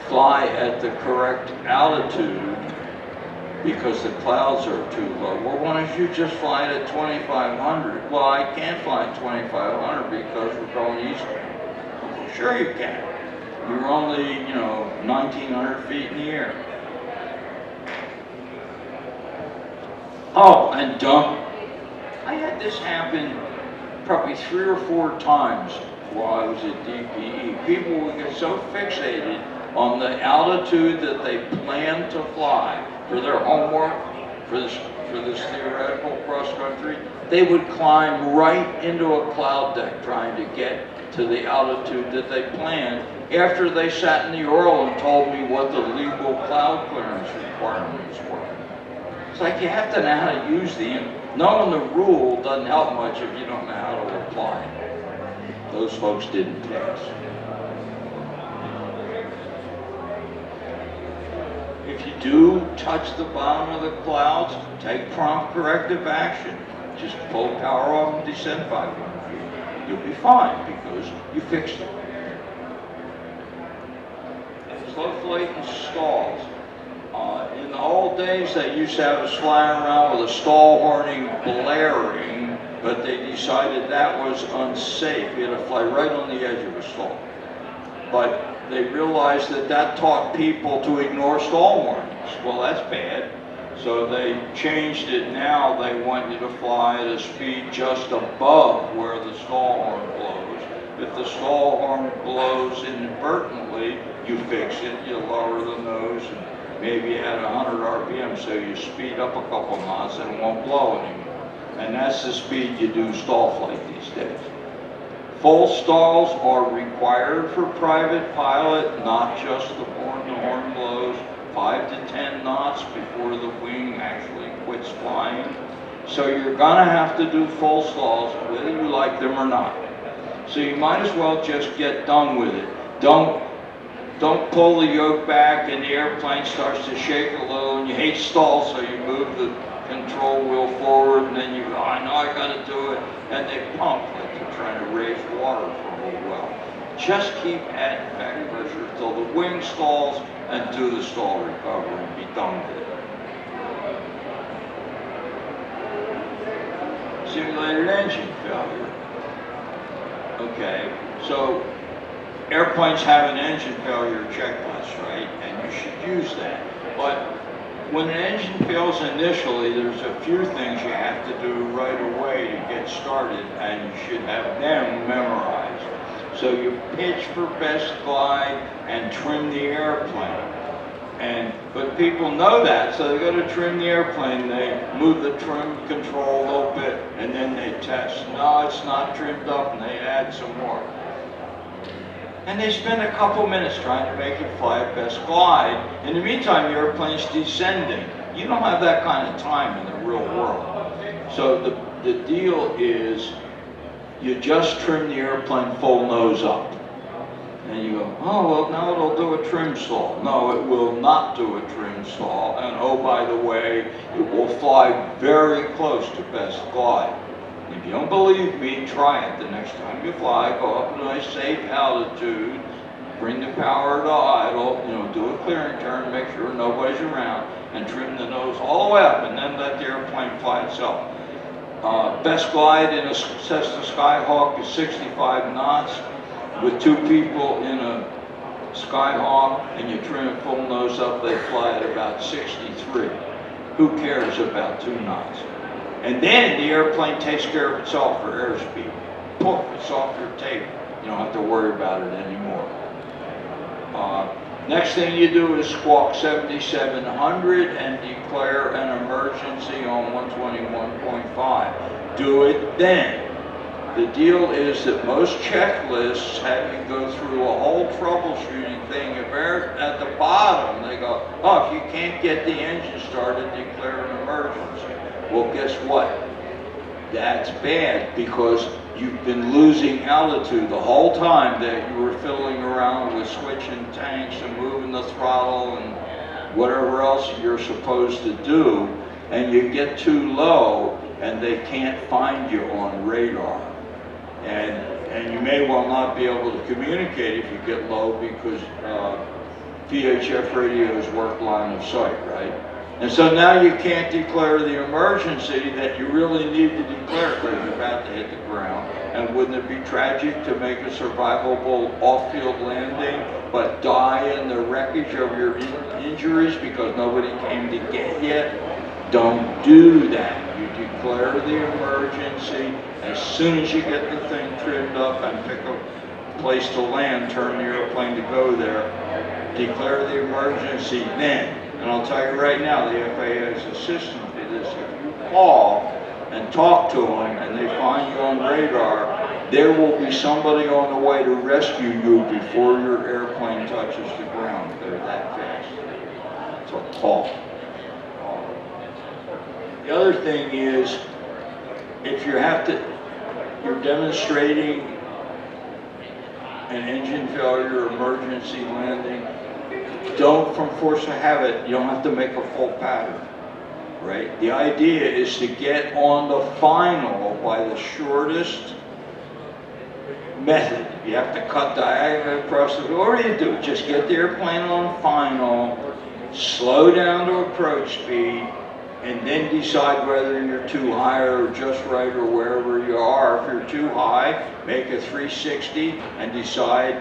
fly at the correct altitude because the clouds are too low. Well, why don't you just fly at 2,500? Well, I can't fly at 2,500 because we're going east. Well, sure you can. You're only, 1,900 feet in the air. Oh, and I had this happen probably 3 or 4 times while I was at DPE. People would get so fixated on the altitude that they planned to fly for their homework, for this theoretical cross-country, they would climb right into a cloud deck trying to get to the altitude that they planned after they sat in the oral and told me what the legal cloud clearance requirements were. It's like you have to know how to use the Knowing the rule doesn't help much if you don't know how to apply it. Those folks didn't pass. If you do touch the bottom of the clouds, take prompt corrective action. Just pull power off and descend 500 feet. You'll be fine because you fixed it. Slow flight and stalls. In the old days, they used to have us flying around with a stall warning blaring, but they decided that was unsafe. You had to fly right on the edge of a stall. But they realized that that taught people to ignore stall warnings. Well, that's bad. So they changed it. Now they want you to fly at a speed just above where the stall horn blows. If the stall horn blows inadvertently, you fix it. You lower the nose and maybe add 100 RPM so you speed up a couple knots and it won't blow anymore. And that's the speed you do stall flight these days. Full stalls are required for private pilot, not just the horn blows, 5 to 10 knots before the wing actually quits flying. So you're gonna have to do full stalls whether you like them or not. So you might as well just get done with it. Don't pull the yoke back and the airplane starts to shake a little and you hate stalls, so you move the control wheel forward and then you go, I know I gotta do it, and they pump like they're trying to raise water for a whole well. Just keep adding back pressure until the wing stalls and do the stall recovery and be done with it. Simulated engine failure. Okay, so airplanes have an engine failure checklist, right? And you should use that. But when an engine fails initially, there's a few things you have to do right away to get started, and you should have them memorized. So you pitch for best glide and trim the airplane. But people know that, so they go to trim the airplane, they move the trim control a little bit, and then they test. No, it's not trimmed up, and they add some more. And they spend a couple minutes trying to make it fly at best glide. In the meantime, the airplane's descending. You don't have that kind of time in the real world. So the deal is you just trim the airplane full nose up. And you go, oh, well, now it'll do a trim stall. No, it will not do a trim stall. And oh, by the way, it will fly very close to best glide. If you don't believe me, try it the next time you fly. Go up to a nice safe altitude, bring the power to idle, do a clearing turn, make sure nobody's around, and trim the nose all the way up, and then let the airplane fly itself. Best glide in a Cessna Skyhawk is 65 knots. With 2 people in a Skyhawk and you trim it full nose up, they fly at about 63. Who cares about 2 knots? And then the airplane takes care of itself for airspeed. Poof, it's off your table. You don't have to worry about it anymore. Next thing you do is squawk 7700 and declare an emergency on 121.5. Do it then. The deal is that most checklists have you go through a whole troubleshooting thing. If they're at the bottom, they go, oh, if you can't get the engine started, declare an emergency. Well, guess what? That's bad because you've been losing altitude the whole time that you were fiddling around with switching tanks and moving the throttle and whatever else you're supposed to do, and you get too low and they can't find you on radar. And you may well not be able to communicate if you get low because VHF radios work line of sight, right? And so now you can't declare the emergency that you really need to declare because you're about to hit the ground. And wouldn't it be tragic to make a survivable off-field landing but die in the wreckage of your injuries because nobody came to get you? Don't do that. You declare the emergency. As soon as you get the thing trimmed up and pick a place to land, turn the airplane to go there, declare the emergency then. And I'll tell you right now, the FAA has a system for this. If you call and talk to them and they find you on radar, there will be somebody on the way to rescue you before your airplane touches the ground. They're that fast. So call. The other thing is, if you have to, you're demonstrating an engine failure, emergency landing, don't, from force of habit, you don't have to make a full pattern, right? The idea is to get on the final by the shortest method. You have to cut diagonally across the, what do you do? Just get the airplane on final, slow down to approach speed, and then decide whether you're too high or just right or wherever you are. If you're too high, make a 360 and decide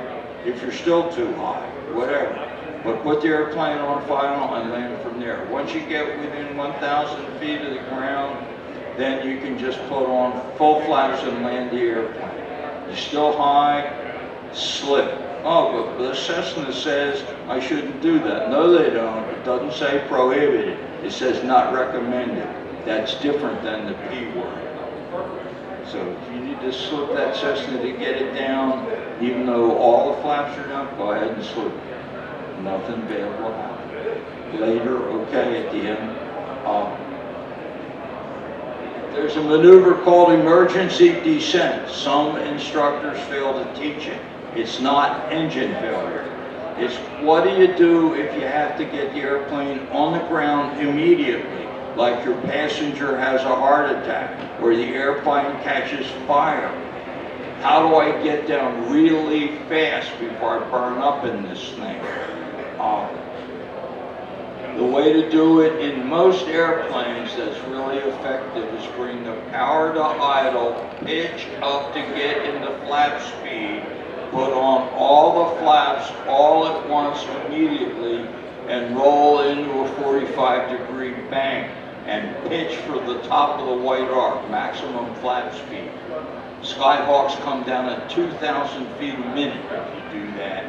if you're still too high, whatever. But put the airplane on final and land from there. Once you get within 1,000 feet of the ground, then you can just put on full flaps and land the airplane. You're still high, slip. Oh, but the Cessna says I shouldn't do that. No, they don't. It doesn't say prohibited. It says not recommended. That's different than the P word. So if you need to slip that Cessna to get it down, even though all the flaps are down, go ahead and slip it. Nothing bad will happen. Later, okay, at the end. There's a maneuver called emergency descent. Some instructors fail to teach it. It's not engine failure. It's what do you do if you have to get the airplane on the ground immediately, like your passenger has a heart attack or the airplane catches fire. How do I get down really fast before I burn up in this thing? The way to do it in most airplanes that's really effective is bring the power to idle, pitch up to get into flap speed, put on all the flaps all at once immediately, and roll into a 45-degree bank and pitch for the top of the white arc, maximum flap speed. Skyhawks come down at 2,000 feet a minute if you do that,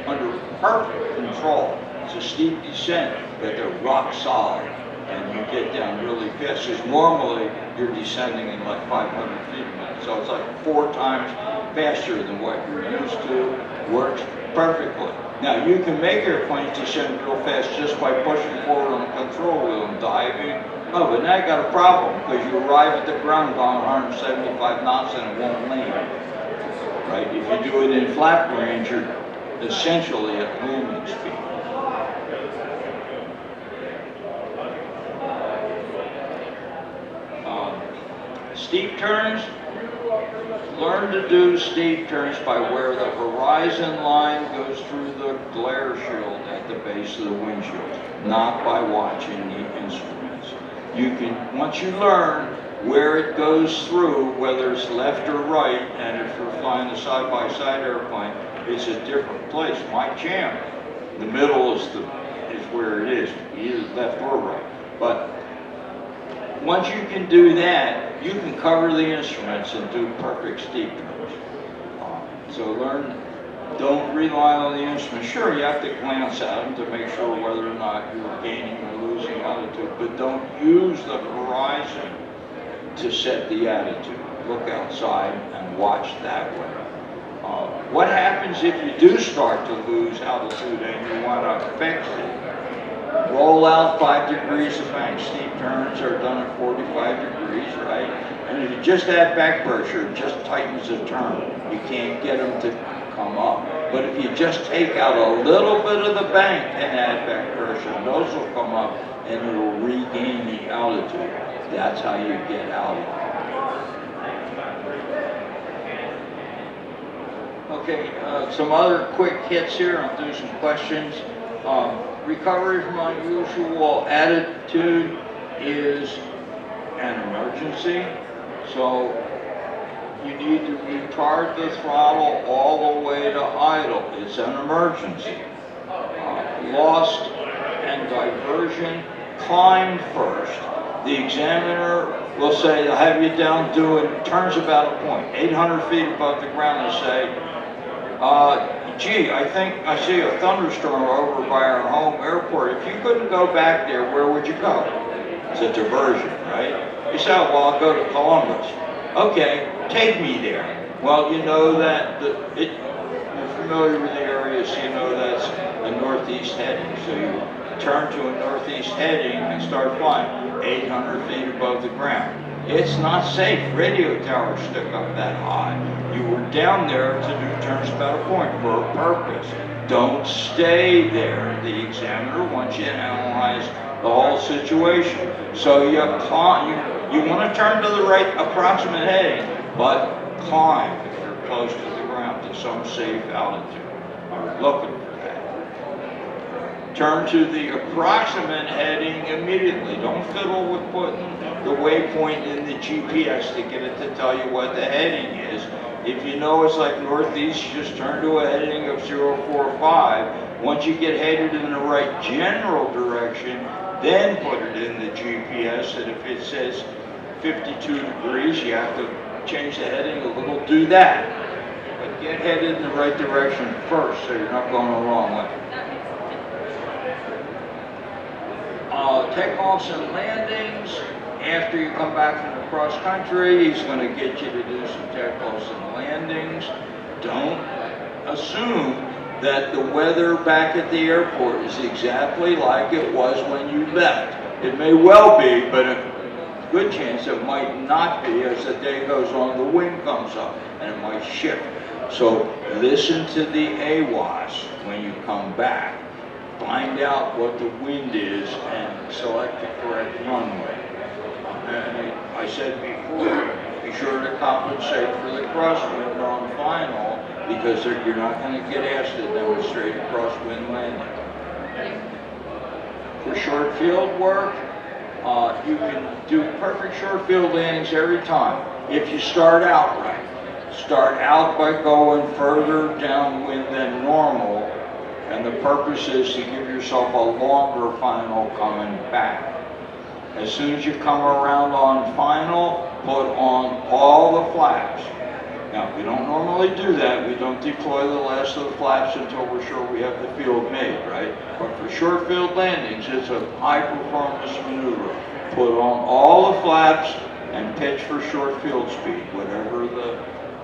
under perfect control. It's a steep descent, but they're rock solid, and you get down really fast, because normally you're descending in like 500 feet a minute, so it's like 4 times faster than what you're used to. Works perfectly. Now you can make airplanes descend real fast just by pushing forward on the control wheel and diving. Oh, but now you got a problem, because you arrive at the ground going 175 knots and it won't land. Right? If you do it in flap range, you're essentially at landing speed. Steep turns, learn to do steep turns by where the horizon line goes through the glare shield at the base of the windshield, not by watching the instruments. You can, once you learn where it goes through, whether it's left or right, and if you're flying a side-by-side airplane, it's a different place. My jam, the middle is where it is, either left or right. But once you can do that, you can cover the instruments and do perfect steep turns. So learn, don't rely on the instruments. Sure, you have to glance at them to make sure whether or not you're gaining or losing altitude, but don't use the horizon to set the attitude. Look outside and watch that way. What happens if you do start to lose altitude and you want to fix it? Roll out 5 degrees of bank. Steep turns are done at 45 degrees, right? And if you just add back pressure, it just tightens the turn. You can't get them to come up. But if you just take out a little bit of the bank and add back pressure, those will come up and it will regain the altitude. That's how you get out of it. Okay, some other quick hits here. I'll do some questions. Recovery from unusual attitude is an emergency, so you need to retard the throttle all the way to idle. It's an emergency. Lost and diversion, climb first. The examiner will say, I'll have you down doing turns about a point, 800 feet above the ground, and say, gee, I think I see a thunderstorm over by our home airport. If you couldn't go back there, where would you go? It's a diversion, right? You say, well, I'll go to Columbus. Okay, take me there. Well, you know that you're familiar with the area, so you know that's a northeast heading. So you turn to a northeast heading and start flying 800 feet above the ground. It's not safe. Radio towers stick up that high. You were down there to do turns about a point for a purpose. Don't stay there. The examiner wants you to analyze the whole situation. So you want to turn to the right approximate heading, but climb if you're close to the ground to some safe altitude. You're looking for that. Turn to the approximate heading immediately. Don't fiddle with putting the waypoint in the GPS to get it to tell you what the heading is. If you know it's like northeast, you just turn to a heading of 045. Once you get headed in the right general direction, then put it in the GPS, and if it says 52 degrees, you have to change the heading a little, do that. But get headed in the right direction first, so you're not going the wrong way. Takeoffs and landings. After you come back from the cross country, he's going to get you to do some takeoffs and landings. Don't assume that the weather back at the airport is exactly like it was when you left. It may well be, but a good chance it might not be. As the day goes on, the wind comes up and it might shift. So listen to the AWAS when you come back. Find out what the wind is and select the correct runway. And I said before, be sure to compensate for the crosswind on final, because you're not going to get asked to demonstrate a crosswind landing. For short field work, you can do perfect short field landings every time if you start out right. Start out by going further downwind than normal, and the purpose is to give yourself a longer final coming back. As soon as you come around on final, put on all the flaps. Now, we don't normally do that. We don't deploy the last of the flaps until we're sure we have the field made, right? But for short field landings, it's a high performance maneuver. Put on all the flaps and pitch for short field speed, whatever the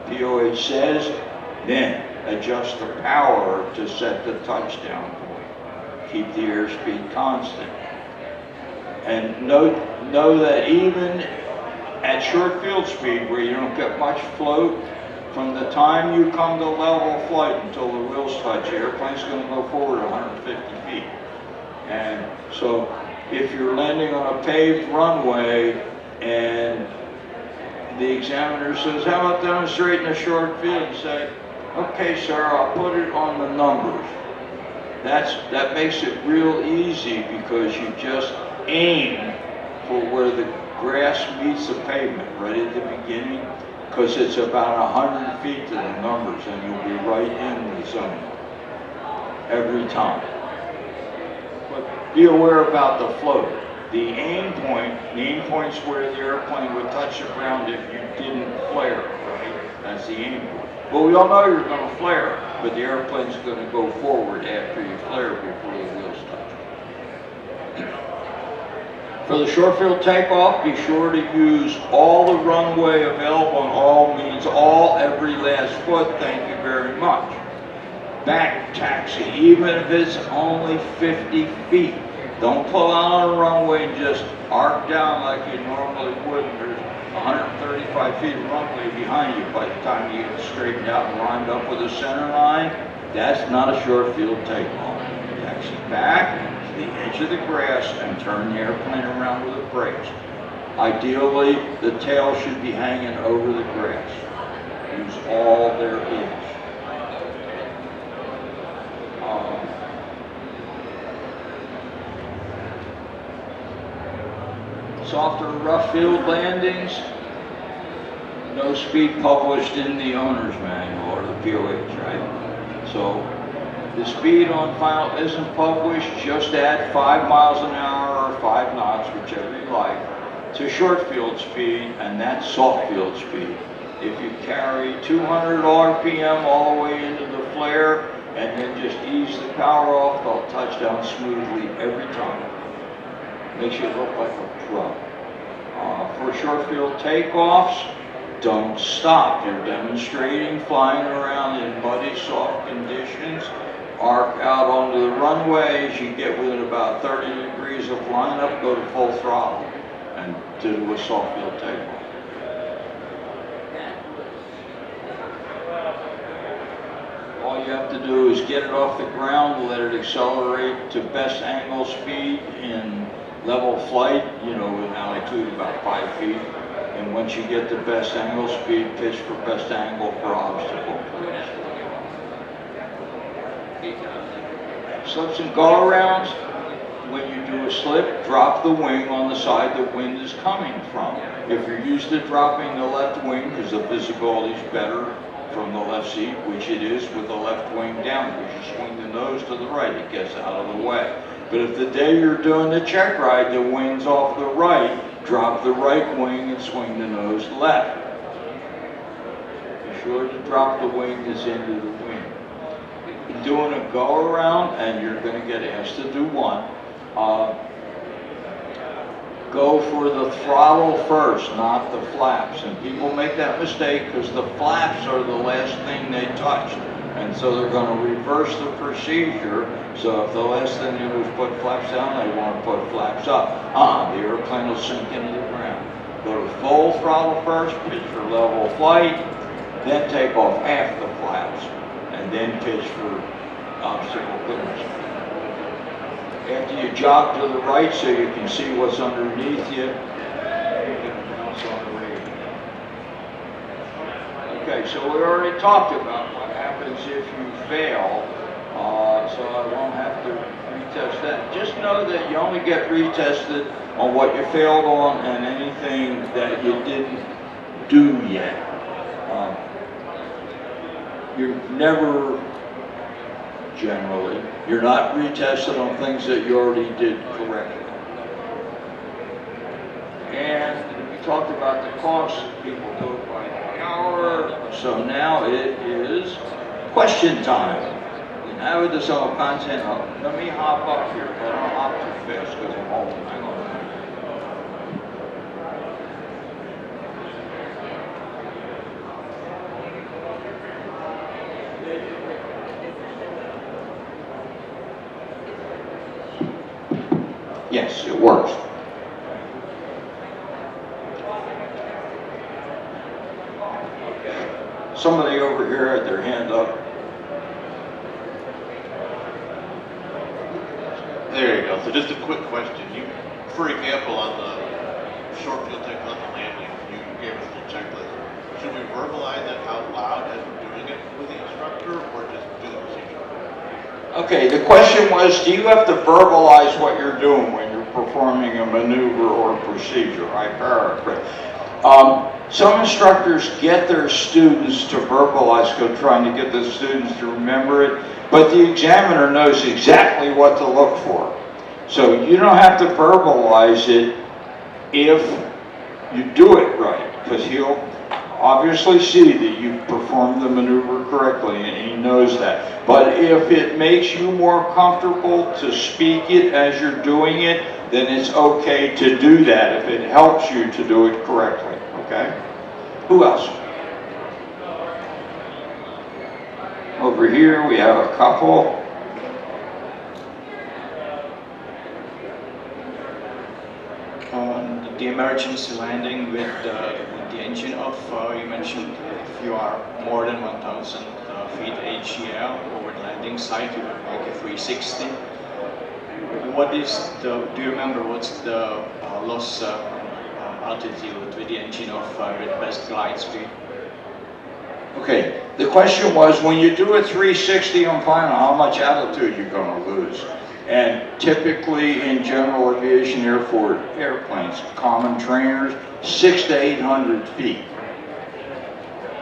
POH says, then adjust the power to set the touchdown point. Keep the airspeed constant. And know that even at short field speed, where you don't get much float, from the time you come to level flight until the wheels touch, the airplane's going to go forward 150 feet. And so if you're landing on a paved runway and the examiner says, how about demonstrating a short field? And say, okay, sir, I'll put it on the numbers. That makes it real easy, because you just aim for where the grass meets the pavement right at the beginning, because it's about 100 feet to the numbers and you'll be right in the zone every time. But be aware about the float. The aim point's where the airplane would touch the ground if you didn't flare, right? That's the aim point. Well, we all know you're going to flare, but the airplane's going to go forward after you flare before the wheels touch. For the short field takeoff, be sure to use all the runway available, and all means all, every last foot. Thank you very much. Back taxi, even if it's only 50 feet. Don't pull out on a runway and just arc down like you normally would. There's 135 feet of runway behind you by the time you get straightened out and lined up with a center line. That's not a short field takeoff. Taxi back to the edge of the grass and turn the airplane around with the brakes. Ideally, the tail should be hanging over the grass. Use all there is. Softer rough field landings, no speed published in the owner's manual or the POH, right? So the speed on final isn't published. Just add 5 miles an hour or 5 knots, whichever you like, to short field speed, and that's soft field speed. If you carry 200 RPM all the way into the flare and then just ease the power off, they'll touch down smoothly every time. Makes you look like a pro. For short field takeoffs, don't stop. You're demonstrating flying around in muddy, soft conditions. Arc out onto the runway. As you get within about 30 degrees of lineup, go to full throttle. and do a soft field takeoff. All you have to do is get it off the ground, let it accelerate to best angle speed in level flight, you know, with altitude about 5 feet. And once you get the best angle speed, pitch for best angle for obstacle. Slips and go-arounds, when you do a slip, drop the wing on the side the wind is coming from. If you're used to dropping the left wing, because the visibility is better from the left seat, which it is with the left wing down, because you swing the nose to the right, it gets out of the way. But if the day you're doing the check ride, the wing's off the right, drop the right wing and swing the nose left. Be sure to drop the wing that's into the wing. Doing a go around, and you're going to get asked to do one, go for the throttle first, not the flaps. And people make that mistake because the flaps are the last thing they touch. And so they're going to reverse the procedure. So if the last thing they do is put flaps down, they want to put flaps up. The airplane will sink into the ground. Go to full throttle first, pitch for level flight, then take off half the flaps, and then pitch for obstacle clearance. After you jog to the right so you can see what's underneath you, you can bounce on the radio. Okay, so we already talked about what happens if you fail, so I won't have to retest that. Just know that you only get retested on what you failed on and anything that you didn't do yet. You're never, generally, you're not retested on things that you already did correctly. And we talked about the cost. People do it by the hour. So now it is question time. We now with this all content. Let me hop up here, but I don't hop too fast because I'm old. Hang on. Yes, it works. Okay. Somebody over here had their hand up. There you go. So just a quick question. For example, on the short field takeoff and landing, you gave us the checklist. Should we verbalize that out loud as we're doing it with the instructor, or just do the procedure? Okay, the question was, do you have to verbalize what you're doing when you're performing a maneuver or a procedure? I paraphrase. Some instructors get their students to verbalize, trying to get the students to remember it, but the examiner knows exactly what to look for. So you don't have to verbalize it if you do it right, because he'll obviously see that you performed the maneuver correctly, and he knows that. But if it makes you more comfortable to speak it as you're doing it, then it's okay to do that if it helps you to do it correctly, okay? Who else? Over here we have a couple. On the emergency landing with the engine off, you mentioned if you are more than 1,000 feet AGL over the landing site, you would make a 360. What is the, do you remember what's the loss altitude with the engine off with best glide speed? Okay, the question was, when you do a 360 on final, how much altitude you're going to lose? And typically in general aviation airplanes, common trainers, 600 to 800 feet.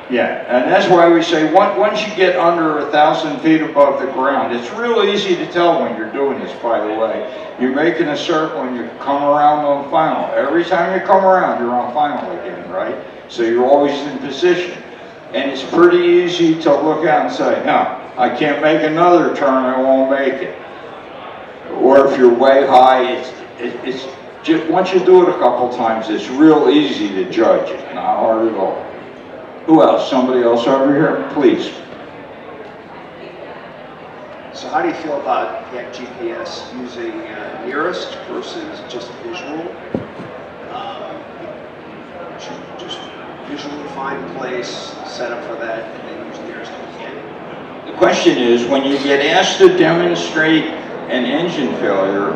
Yeah, and that's why we say once you get under 1,000 feet above the ground, it's real easy to tell when you're doing this, by the way. You're making a circle and you come around on final. Every time you come around, you're on final again, right? So you're always in position. And it's pretty easy to look out and say, no, I can't make another turn, I won't make it. Or if you're way high, it's just, once you do it a couple times, it's real easy to judge. It's not hard at all. Who else? Somebody else over here, please. So how do you feel about GPS using nearest versus just visual? defined place set up for that and they use nearest we can? The question is, when you get asked to demonstrate an engine failure,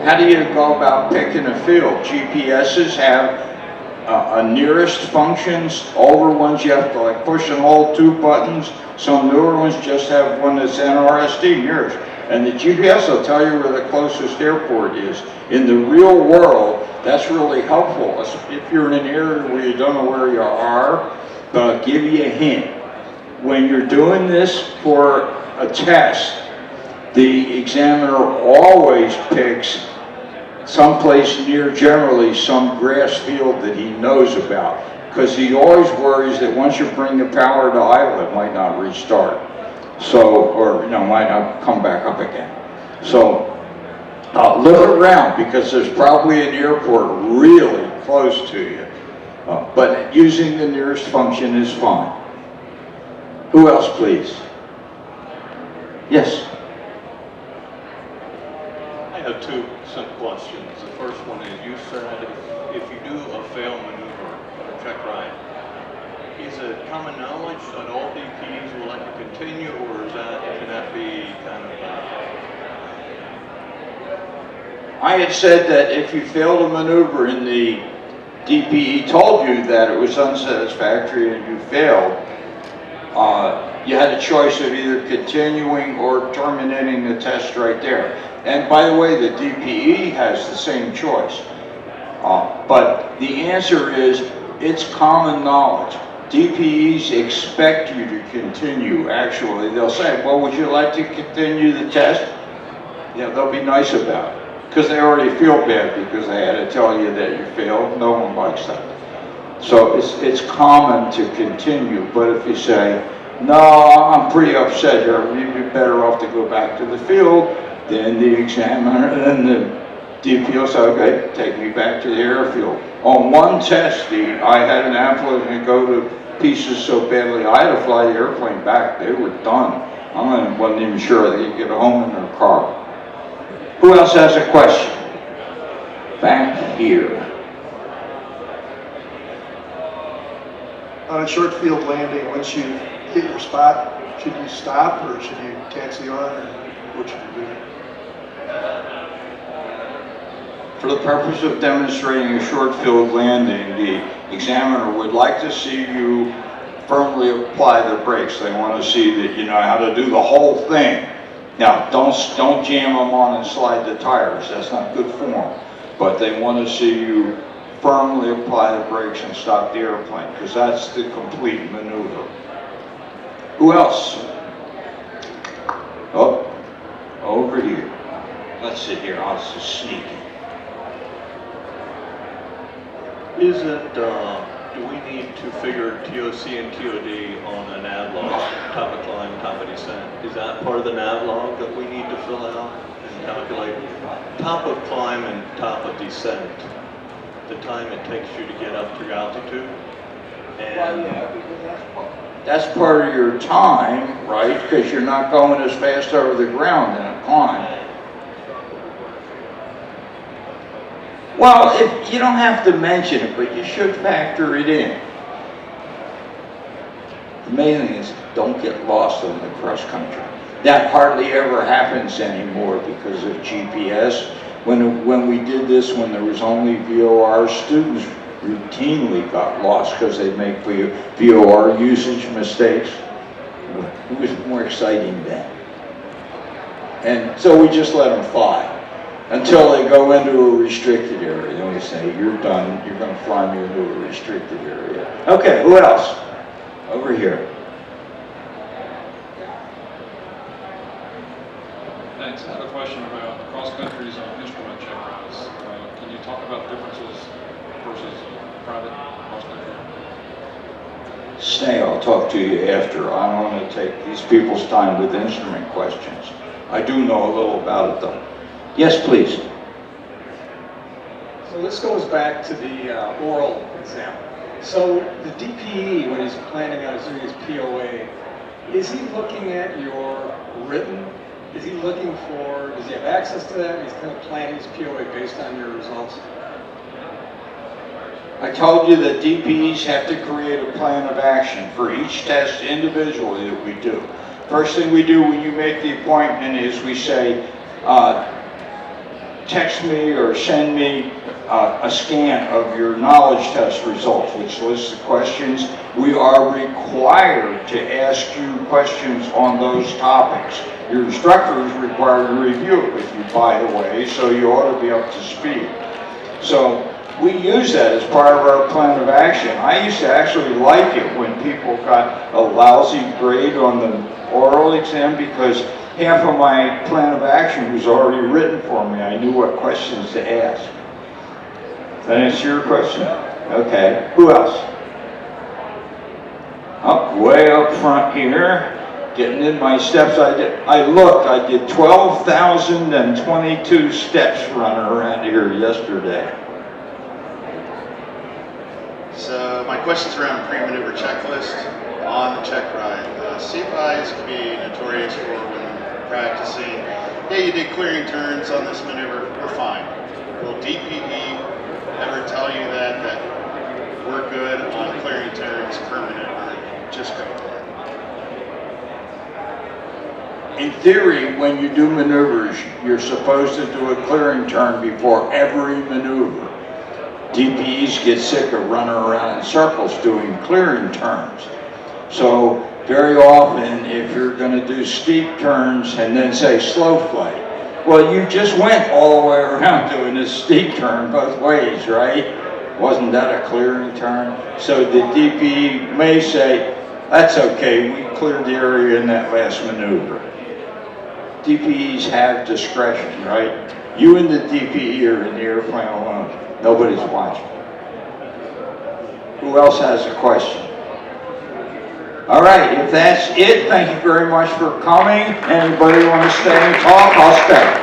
how do you go about picking a field? GPSs have a nearest functions. Older ones you have to like push and hold 2 buttons. Some newer ones just have one that's NRSD, nearest. And the GPS will tell you where the closest airport is. In the real world, that's really helpful. If you're in an area where you don't know where you are, but I'll give you a hint. When you're doing this for a test, the examiner always picks someplace near, generally some grass field that he knows about, because he always worries that once you bring the power to idle, it might not restart. So, or might not come back up again. So, look around, because there's probably an airport really close to you. But using the nearest function is fine. Who else, please? Yes. I have 2 simple questions. The first one is, you said if you do a fail maneuver or check ride, is it common knowledge that all DPs will let you continue, or can that be kind of I had said that if you failed a maneuver and the DPE told you that it was unsatisfactory and you failed, you had a choice of either continuing or terminating the test right there. And by the way, the DPE has the same choice. But the answer is, it's common knowledge. DPEs expect you to continue, actually. They'll say, well, would you like to continue the test? Yeah, they'll be nice about it. Because they already feel bad because they had to tell you that you failed. No one likes that. So it's common to continue, but if you say, no, I'm pretty upset here, you'd be better off to go back to the field, then the examiner, then the DP will say, okay, take me back to the airfield. On one test, I had an applicant go to pieces so badly, I had to fly the airplane back. They were done. I wasn't even sure they could get home in their car. Who else has a question? Back here. On a short field landing, once you hit your spot, should you stop or should you taxi on, or what should you do? For the purpose of demonstrating a short field landing, the examiner would like to see you firmly apply the brakes. They want to see that you know how to do the whole thing. Now, don't jam them on and slide the tires. That's not good form. But they want to see you firmly apply the brakes and stop the airplane, because that's the complete maneuver. Who else? Oh, over here. Let's sit here. I'll just sneak in. Is it, do we need to figure TOC and TOD on a nav log, top of climb, top of descent? Is that part of the nav log that we need to fill out and calculate? Top of climb and top of descent, the time it takes you to get up through altitude? And that's part of your time, right? Because you're not going as fast over the ground in a climb. Well, you don't have to mention it, but you should factor it in. The main thing is, don't get lost on the cross country. That hardly ever happens anymore because of GPS. When we did this, when there was only VOR, students routinely got lost because they'd make VOR usage mistakes. It was more exciting then. And so we just let them fly until they go into a restricted area. Then we say, you're done, you're going to fly me into a restricted area. Okay, who else? Over here. Thanks. I have a question about cross-countries on instrument checkrides. Can you talk about differences versus private cross-country? Stay, I'll talk to you after. I don't want to take these people's time with instrument questions. I do know a little about it though. Yes, please. So this goes back to the oral exam. So the DPE, when he's planning on doing his POA, is he looking at your written? Is he looking for, does he have access to that? He's kind of planning his POA based on your results? I told you that DPEs have to create a plan of action for each test individually that we do. First thing we do when you make the appointment is we say, text me or send me a scan of your knowledge test results, which lists the questions. We are required to ask you questions on those topics. Your instructor is required to review it with you, by the way, so you ought to be up to speed. So we use that as part of our plan of action. I used to actually like it when people got a lousy grade on the oral exam because half of my plan of action was already written for me. I knew what questions to ask. Does that answer your question? Okay. Who else? Up way up front here. Getting in my steps. I did 12,022 steps running around here yesterday. So my question's around pre-maneuver checklist on the check ride. CFIs can be notorious for when practicing, yeah, you did clearing turns on this maneuver, we're fine. Will DPE ever tell you that we're good on clearing turns permanently? Just go for it. In theory, when you do maneuvers, you're supposed to do a clearing turn before every maneuver. DPEs get sick of running around in circles doing clearing turns. So very often, if you're going to do steep turns and then say slow flight, well, you just went all the way around doing this steep turn both ways, right? Wasn't that a clearing turn? So the DPE may say, that's okay, we cleared the area in that last maneuver. DPEs have discretion, right? You and the DPE are in the airplane alone. Nobody's watching. Who else has a question? All right, if that's it, thank you very much for coming. Anybody want to stay and talk? I'll stay.